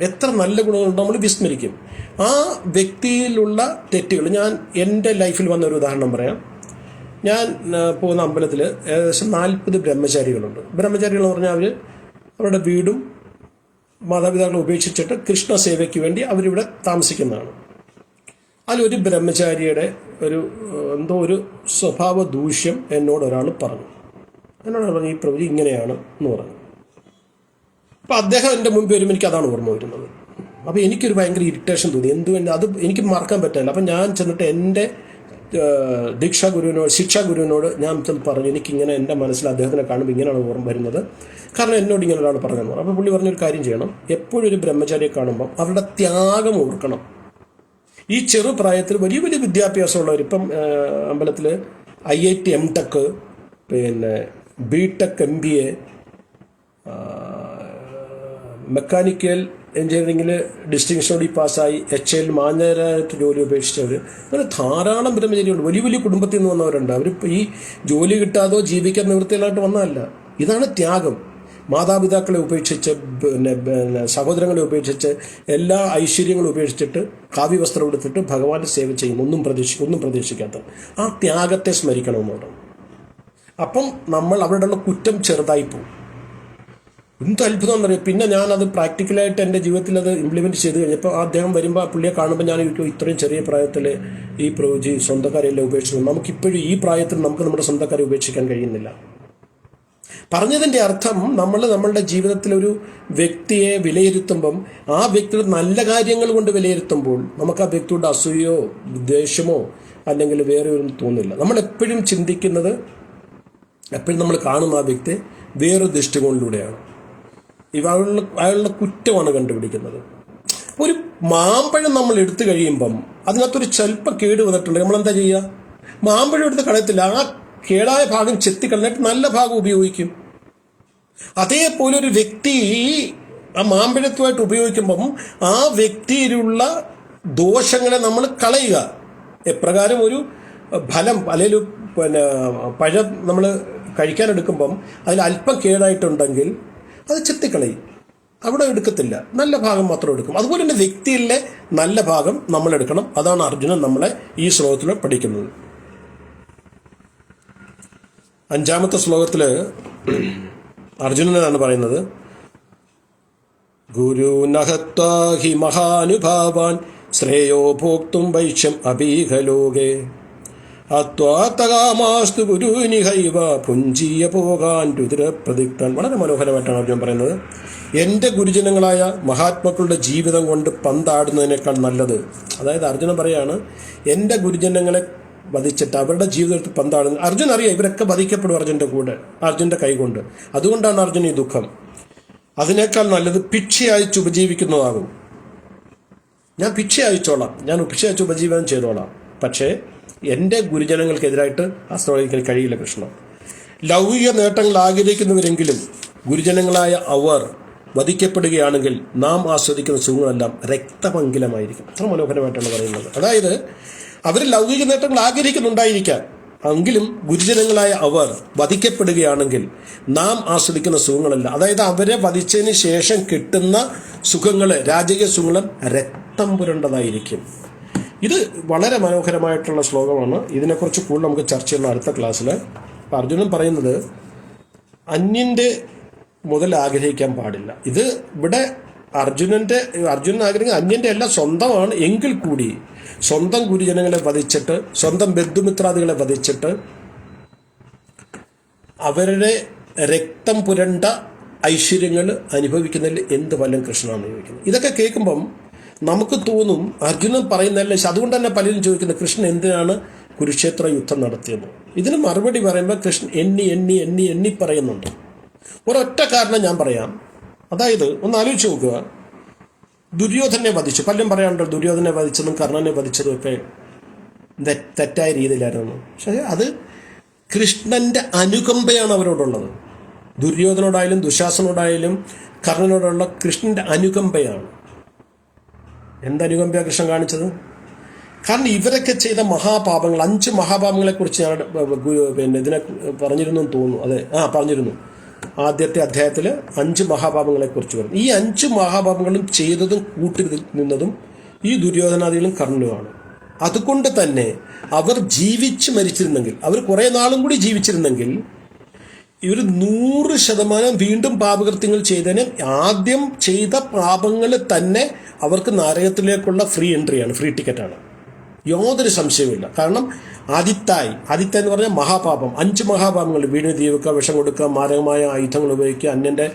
എത്ര നല്ല ഗുണങ്ങളുണ്ടോ നമ്മൾ വിസ്മരിക്കും. ആ വ്യക്തിയിലുള്ള തെറ്റുകൾ, ഞാൻ എൻ്റെ ലൈഫിൽ വന്ന ഒരു ഉദാഹരണം പറയാം. ഞാൻ പോകുന്ന അമ്പലത്തിൽ ഏകദേശം 40 ബ്രഹ്മചാരികളുണ്ട്. ബ്രഹ്മചാരികൾ എന്ന് പറഞ്ഞാൽ അവരുടെ വീടും മാതാപിതാക്കളെ ഉപേക്ഷിച്ചിട്ട് കൃഷ്ണ സേവയ്ക്ക് വേണ്ടി അവരിവിടെ താമസിക്കുന്നതാണ്. അതിലൊരു ബ്രഹ്മചാരിയുടെ ഒരു സ്വഭാവ ദൂഷ്യം എന്നോട് ഒരാൾ പറഞ്ഞു. ഈ പ്രവൃത്തി ഇങ്ങനെയാണ് എന്ന് പറഞ്ഞു. അപ്പോൾ അദ്ദേഹം എൻ്റെ മുൻപ് വരുമ്പോൾ എനിക്ക് അതാണ് ഓർമ്മ വരുന്നത്. അപ്പോൾ എനിക്കൊരു ഭയങ്കര ഇറിറ്റേഷൻ തോന്നി. എന്തുകൊണ്ട് അത് എനിക്ക് മറക്കാൻ പറ്റില്ല. അപ്പം ഞാൻ ചെന്നിട്ട് എൻ്റെ ശിക്ഷാ ഗുരുവിനോട് ഞാൻ പറഞ്ഞു, എനിക്കിങ്ങനെ എൻ്റെ മനസ്സിൽ അദ്ദേഹത്തിനെ കാണുമ്പോൾ ഇങ്ങനെയാണ് ഓർമ്മ വരുന്നത്, കാരണം എന്നോട് ഇങ്ങനെ ഒരാൾ പറഞ്ഞെന്ന് പറഞ്ഞു. അപ്പോൾ പുള്ളി പറഞ്ഞൊരു കാര്യം ചെയ്യണം, എപ്പോഴും ഒരു ബ്രഹ്മചാരിയെ കാണുമ്പം അവരുടെ ത്യാഗം ഓർക്കണം. ഈ ചെറുപ്രായത്തിൽ വലിയ വലിയ വിദ്യാഭ്യാസമുള്ളവർ, ഇപ്പം അമ്പലത്തിൽ IIT MTech, പിന്നെ BTech MBA, മെക്കാനിക്കൽ എഞ്ചിനീയറിംഗിൽ ഡിസ്റ്റിങ്ഷനോട് പാസ്സായി HL മാനേജരായിട്ട് ജോലി ഉപേക്ഷിച്ചവർ, അങ്ങനെ ധാരാളം ബ്രഹ്മചാരികളുണ്ട്. വലിയ വലിയ കുടുംബത്തിൽ നിന്ന് വന്നവരുണ്ട്. അവർ ഈ ജോലി കിട്ടാതോ ജീവിക്കാൻ നിവൃത്തിയിലായിട്ട് വന്നതല്ല. ഇതാണ് ത്യാഗം. മാതാപിതാക്കളെ ഉപേക്ഷിച്ച്, പിന്നെ സഹോദരങ്ങളെ ഉപേക്ഷിച്ച്, എല്ലാ ഐശ്വര്യങ്ങളും ഉപേക്ഷിച്ചിട്ട് കാവ്യവസ്ത്രം എടുത്തിട്ട് ഭഗവാന്റെ സേവ ചെയ്യും, ഒന്നും പ്രതീക്ഷിക്കാത്ത ആ ത്യാഗത്തെ സ്മരിക്കണമെന്ന് പറഞ്ഞു. അപ്പം നമ്മൾ അവരുടെ കുറ്റം ചെറുതായി പോകും. എന്ത് അത്ഭുതം എന്നറിയാം. പിന്നെ ഞാനത് പ്രാക്ടിക്കലായിട്ട് എൻ്റെ ജീവിതത്തിൽ അത് ഇംപ്ലിമെൻറ്റ് ചെയ്ത് കഴിഞ്ഞപ്പോൾ അദ്ദേഹം വരുമ്പോൾ പുള്ളിയെ കാണുമ്പോൾ ഞാൻ ഇത്രയും ചെറിയ പ്രായത്തിൽ ഈ പ്രവചി സ്വന്തക്കാരെല്ലാം ഉപേക്ഷിച്ചു. നമുക്കിപ്പോഴും ഈ പ്രായത്തിൽ നമുക്ക് നമ്മുടെ സ്വന്തക്കാരെ ഉപേക്ഷിക്കാൻ കഴിയുന്നില്ല. പറഞ്ഞതിൻ്റെ അർത്ഥം നമ്മൾ നമ്മളുടെ ജീവിതത്തിൽ ഒരു വ്യക്തിയെ വിലയിരുത്തുമ്പം ആ വ്യക്തിയുടെ നല്ല കാര്യങ്ങൾ കൊണ്ട് വിലയിരുത്തുമ്പോൾ നമുക്ക് ആ വ്യക്തിയുടെ അസൂയോ ദ്വേഷമോ അല്ലെങ്കിൽ വേറെ ഒന്നും തോന്നില്ല. നമ്മൾ എപ്പോഴും ചിന്തിക്കുന്നത്, എപ്പോഴും നമ്മൾ കാണുന്ന ആ വ്യക്തിയെ വേറൊരു ദൃഷ്ടികോണിലൂടെയാണ്. അയാളുടെ കുറ്റമാണ് കണ്ടുപിടിക്കുന്നത്. ഒരു മാമ്പഴം നമ്മൾ എടുത്തു കഴിയുമ്പം അതിനകത്തൊരു സ്വല്പം കേട് വന്നിട്ടുണ്ട്, നമ്മളെന്താ ചെയ്യുക? മാമ്പഴം എടുത്ത് കളയത്തില്ല, ആ കേടായ ഭാഗം ചെത്തിക്കളഞ്ഞിട്ട് നല്ല ഭാഗം ഉപയോഗിക്കും. അതേപോലെ ഒരു വ്യക്തി ആ മാമ്പഴത്തുമായിട്ട് ഉപയോഗിക്കുമ്പം ആ വ്യക്തിയിലുള്ള ദോഷങ്ങളെ നമ്മൾ കളയുക. എപ്രകാരം ഒരു ഫലം അല്ലെങ്കിൽ പഴം നമ്മൾ കഴിക്കാനെടുക്കുമ്പം അതിൽ അല്പം കേടായിട്ടുണ്ടെങ്കിൽ അത് ചെത്തിക്കളയും, അവിടെ എടുക്കത്തില്ല, നല്ല ഭാഗം മാത്രം എടുക്കും. അതുപോലെ തന്നെ വ്യക്തിയിലെ നല്ല ഭാഗം നമ്മൾ എടുക്കണം. അതാണ് അർജുനൻ നമ്മളെ ഈ ശ്ലോകത്തിൽ പഠിക്കുന്നത്. 5-ാമത്തെ ശ്ലോകത്തിൽ അർജുനനാണ് പറയുന്നത്, ഗുരുനഹത്വാഹി മഹാനുഭാവാൻ ശ്രേയോ ഭോക്തും വൈശ്യം അപീഹലോകേ അത്വാത്തകാമാസ്തു ഗുരുനിഹൈവ പുഞ്ചീയ പോകാൻ രുദ്രപ്രതിക്താൻ. വളരെ മനോഹരമായിട്ടാണ് അർജുനൻ പറയുന്നത്. എൻ്റെ ഗുരുജനങ്ങളായ മഹാത്മാക്കളുടെ ജീവിതം കൊണ്ട് പന്താടുന്നതിനേക്കാൾ നല്ലത്, അതായത് അർജുനൻ പറയാണ്, എൻ്റെ ഗുരുജനങ്ങളെ വധിച്ചിട്ട് അവരുടെ ജീവിതത്തിൽ പന്താടുന്നത്. അർജുൻ അറിയാം ഇവരൊക്കെ വധിക്കപ്പെടും അർജുൻ്റെ കൂടെ, അർജുൻ്റെ കൈകൊണ്ട്. അതുകൊണ്ടാണ് അർജുൻ ഈ ദുഃഖം. അതിനേക്കാൾ നല്ലത് ഭിക്ഷ അയച്ച് ഉപജീവിക്കുന്നതാകും. ഞാൻ ഭിക്ഷ അയച്ചോളാം, ഞാൻ ഭിക്ഷ അയച്ച് ഉപജീവനം ചെയ്തോളാം, പക്ഷേ എൻ്റെ ഗുരുജനങ്ങൾക്കെതിരായിട്ട് ആശ്രയിക്കാൻ കഴിയില്ല കൃഷ്ണ. ലൗകിക നേട്ടങ്ങൾ ആഗ്രഹിക്കുന്നവരെങ്കിലും ഗുരുജനങ്ങളായ അവർ വധിക്കപ്പെടുകയാണെങ്കിൽ നാം ആസ്വദിക്കുന്ന സുഖങ്ങളെല്ലാം രക്തമംഗലമായിരിക്കും. അത്ര മനോഹരമായിട്ടാണ് പറയുന്നത്. അതായത് അവർ ലൗകിക നേട്ടങ്ങൾ ആഗ്രഹിക്കുന്നുണ്ടായിരിക്കാം, എങ്കിലും ഗുരുജനങ്ങളായ അവർ വധിക്കപ്പെടുകയാണെങ്കിൽ നാം ആസ്വദിക്കുന്ന സുഖങ്ങളല്ല, അതായത് അവരെ വധിച്ചതിന് ശേഷം കിട്ടുന്ന സുഖങ്ങൾ, രാജകീയ സുഖങ്ങൾ രക്തം പുരണ്ടതായിരിക്കും. ഇത് വളരെ മനോഹരമായിട്ടുള്ള ശ്ലോകമാണ്. ഇതിനെക്കുറിച്ച് കൂടുതൽ നമുക്ക് ചർച്ച ചെയ്യണം അടുത്ത ക്ലാസ്സിൽ. അർജുനൻ പറയുന്നത് അന്യൻ്റെ മുതൽ ആഗ്രഹിക്കാൻ പാടില്ല. ഇത് ഇവിടെ അർജുനൻ ആഗ്രഹിക്കുന്നത് അന്യൻ്റെ എല്ലാം സ്വന്തമാണ്, എങ്കിൽ കൂടി സ്വന്തം ഗുരുജനങ്ങളെ വധിച്ചിട്ട്, സ്വന്തം ബന്ധുമിത്രാദികളെ വധിച്ചിട്ട് അവരുടെ രക്തം പുരണ്ട ഐശ്വര്യങ്ങൾ അനുഭവിക്കുന്നതിൽ എന്ത് ഫലം കൃഷ്ണനാണ് ചോദിക്കുന്നത്. ഇതൊക്കെ കേൾക്കുമ്പം നമുക്ക് തോന്നും അർജുനൻ പറയുന്നതല്ല. അതുകൊണ്ട് തന്നെ പലരും ചോദിക്കുന്നത് കൃഷ്ണൻ എന്തിനാണ് കുരുക്ഷേത്ര യുദ്ധം നടത്തിയത്. ഇതിന് മറുപടി പറയുമ്പോൾ കൃഷ്ണൻ എണ്ണി എണ്ണി എണ്ണി എണ്ണി പറയുന്നുണ്ട്. ഒരൊറ്റ കാരണം ഞാൻ പറയാം. അതായത് ഒന്ന് ആലോചിച്ച് നോക്കുക, ദുര്യോധനെ വധിച്ചു. പലരും പറയാനുണ്ടോ ദുര്യോധനെ വധിച്ചതും കർണനെ വധിച്ചതും ഒക്കെ തെറ്റായ രീതിയിലായിരുന്നു. പക്ഷേ അത് കൃഷ്ണന്റെ അനുകമ്പയാണ് അവരോടുള്ളത്. ദുര്യോധനോടായാലും ദുശാസനോടായാലും കർണനോടുള്ള കൃഷ്ണന്റെ അനുകമ്പയാണ്. എന്തനുകമ്പയാണ് കൃഷ്ണൻ കാണിച്ചത്? കാരണം ഇവരൊക്കെ ചെയ്ത മഹാപാപങ്ങൾ, 5 മഹാപാപങ്ങളെക്കുറിച്ച് ഞാൻ ഇതിനെ പറഞ്ഞിരുന്നു തോന്നുന്നു. അതെ, പറഞ്ഞിരുന്നു. ആദ്യത്തെ അധ്യായത്തിൽ 5 മഹാപാപങ്ങളെക്കുറിച്ച് പറഞ്ഞു. ഈ 5 മഹാപാപങ്ങളും ചെയ്തതും കൂട്ടി നിന്നതും ഈ ദുര്യോധനാദികളും കർണനുമാണ്. അതുകൊണ്ട് തന്നെ അവർ ജീവിച്ച് മരിച്ചിരുന്നെങ്കിൽ, അവർ കുറേ നാളും കൂടി ജീവിച്ചിരുന്നെങ്കിൽ ഇവർ 100% വീണ്ടും പാപകൃത്യങ്ങൾ ചെയ്തതിന് ആദ്യം ചെയ്ത പാപങ്ങൾ തന്നെ അവർക്ക് നരകത്തിലേക്കുള്ള ഫ്രീ എൻട്രിയാണ്, ഫ്രീ ടിക്കറ്റാണ്. യാതൊരു സംശയവുമില്ല. കാരണം ആദിത്യ എന്ന് പറഞ്ഞാൽ മഹാപാപം, 5 മഹാപാപങ്ങൾ: വീണ് തീവെക്കുക, വിഷം കൊടുക്കുക, മാരകമായ ആയുധങ്ങൾ ഉപയോഗിക്കുക, അന്യൻ്റെ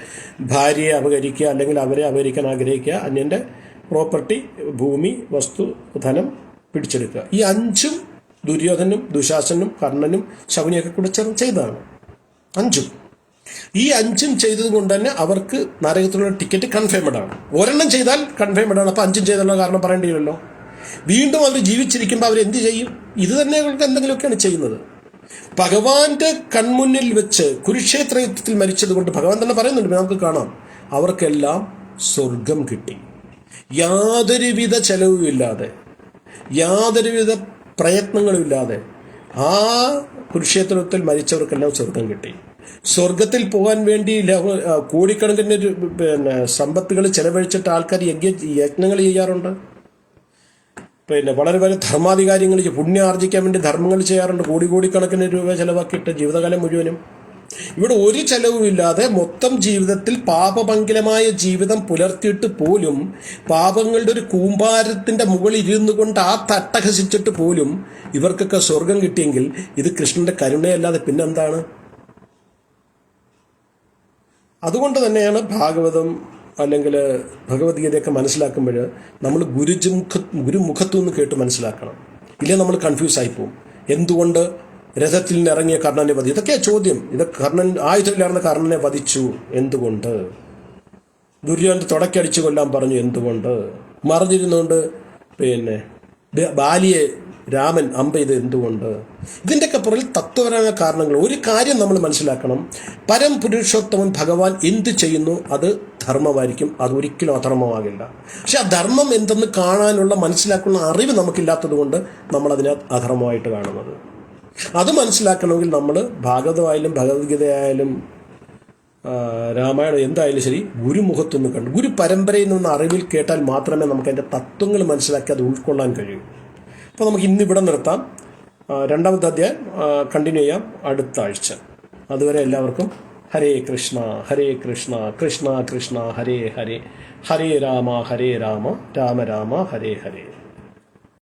ഭാര്യയെ അപഹരിക്കുക, അല്ലെങ്കിൽ അവരെ അപഹരിക്കാൻ ആഗ്രഹിക്കുക, അന്യൻ്റെ പ്രോപ്പർട്ടി, ഭൂമി, വസ്തു, ധനം പിടിച്ചെടുക്കുക. ഈ 5ഉം ദുര്യോധനും ദുശാസനും കർണനും ശകുനിയൊക്കെ കൂടെ ചേർന്ന് ചെയ്തതാണ്. 5ഉം. ഈ 5ഉം ചെയ്തത് കൊണ്ട് തന്നെ അവർക്ക് നരകത്തിലുള്ള ടിക്കറ്റ് കൺഫേംഡ് ആണ്. ഒരെണ്ണം ചെയ്താൽ കൺഫേംഡ് ആണ്. അപ്പോൾ 5ഉം ചെയ്തുള്ള കാരണം പറയേണ്ടിയില്ലല്ലോ. വീണ്ടും അവർ ജീവിച്ചിരിക്കുമ്പോൾ അവരെന്ത് ചെയ്യും? ഇത് തന്നെ അവർക്ക് എന്തെങ്കിലുമൊക്കെയാണ് ചെയ്യുന്നത്. ഭഗവാന്റെ കൺമുന്നിൽ വെച്ച് കുരുക്ഷേത്ര യുദ്ധത്തിൽ മരിച്ചത് കൊണ്ട് ഭഗവാൻ തന്നെ പറയുന്നുണ്ട്, നമുക്ക് കാണാം, അവർക്കെല്ലാം സ്വർഗം കിട്ടി. യാതൊരുവിധ ചെലവുമില്ലാതെ, യാതൊരുവിധ പ്രയത്നങ്ങളുമില്ലാതെ ആ കുരുക്ഷേത്രത്തിൽ മരിച്ചവർക്കെല്ലാം സ്വർഗം കിട്ടി. സ്വർഗത്തിൽ പോകാൻ വേണ്ടി കോടിക്കണക്കിന് സമ്പത്തുകൾ ചെലവഴിച്ചിട്ട് ആൾക്കാർ യജ്ഞങ്ങൾ ചെയ്യാറുണ്ട്. വളരെ വളരെ ധർമാധികാരികൾ പുണ്യം ആർജിക്കാൻ വേണ്ടി ധർമ്മങ്ങൾ ചെയ്യാറുണ്ട്. കോടിക്കണക്കിന് രൂപ ചെലവാക്കിയിട്ട് ജീവിതകാലം മുഴുവനും. ഇവിടെ ഒരു ചെലവുമില്ലാതെ മൊത്തം ജീവിതത്തിൽ പാപമംഗലമായ ജീവിതം പുലർത്തിയിട്ട് പോലും, പാപങ്ങളുടെ ഒരു കൂമ്പാരത്തിന്റെ മുകളിൽ ഇരുന്നു കൊണ്ട് ആ തട്ടഹസിച്ചിട്ട് പോലും ഇവർക്കൊക്കെ സ്വർഗം കിട്ടിയെങ്കിൽ ഇത് കൃഷ്ണന്റെ കരുണയല്ലാതെ പിന്നെന്താണ്? അതുകൊണ്ട് തന്നെയാണ് ഭാഗവതം അല്ലെങ്കിൽ ഭഗവത്ഗീതയൊക്കെ മനസ്സിലാക്കുമ്പോൾ നമ്മൾ ഗുരുമുഖത്തു നിന്ന് കേട്ട് മനസ്സിലാക്കണം. ഇല്ലേ നമ്മൾ കൺഫ്യൂസ് ആയിപ്പോവും. എന്തുകൊണ്ട് രഥത്തിൽ നിന്ന് ഇറങ്ങിയ കർണനെ വധി, ഇതൊക്കെയാ ചോദ്യം. കർണൻ ആയുധമില്ലായിരുന്ന കർണനെ വധിച്ചു എന്തുകൊണ്ട്? ദുര്യോധനൻ തുടക്കടിച്ച് കൊല്ലാൻ പറഞ്ഞു എന്തുകൊണ്ട്? മറിഞ്ഞിരുന്നുകൊണ്ട് ബാലിയെ രാമൻ അമ്പ ചെയ്ത് എന്തുകൊണ്ട്? ഇതിൻ്റെയൊക്കെ പുറകിൽ തത്വപരമായ കാരണങ്ങൾ. ഒരു കാര്യം നമ്മൾ മനസ്സിലാക്കണം, പരംപുരുഷോത്തമൻ ഭഗവാൻ എന്ത് ചെയ്യുന്നു അത് ധർമ്മമായിരിക്കും, അതൊരിക്കലും അധർമ്മമാകില്ല. പക്ഷെ ആ ധർമ്മം എന്തെന്ന് കാണാനുള്ള മനസ്സിലാക്കുന്ന അറിവ് നമുക്കില്ലാത്തത് കൊണ്ട് നമ്മളതിനെ അധർമ്മമായിട്ട് കാണുന്നത്. അത് മനസ്സിലാക്കണമെങ്കിൽ നമ്മൾ ഭാഗവതമായാലും ഭഗവത്ഗീതയായാലും രാമായണം എന്തായാലും ശരി ഗുരുമുഖത്തൊന്ന് കണ്ടു, ഗുരു പരമ്പരയിൽ നിന്ന് അറിവിൽ കേട്ടാൽ മാത്രമേ നമുക്ക് അതിൻ്റെ തത്വങ്ങൾ മനസ്സിലാക്കി അത് ഉൾക്കൊള്ളാൻ കഴിയൂ. അപ്പോൾ നമുക്ക് ഇന്നിവിടെ നിർത്താം. രണ്ടാമത്തെ അധ്യായം കണ്ടിന്യൂ ചെയ്യാം അടുത്ത ആഴ്ച. അതുവരെ എല്ലാവർക്കും ഹരേ കൃഷ്ണ ഹരേ കൃഷ്ണ കൃഷ്ണ കൃഷ്ണ ഹരേ ഹരേ, ഹരേ രാമ രാമ രാമ ഹരേ ഹരേ.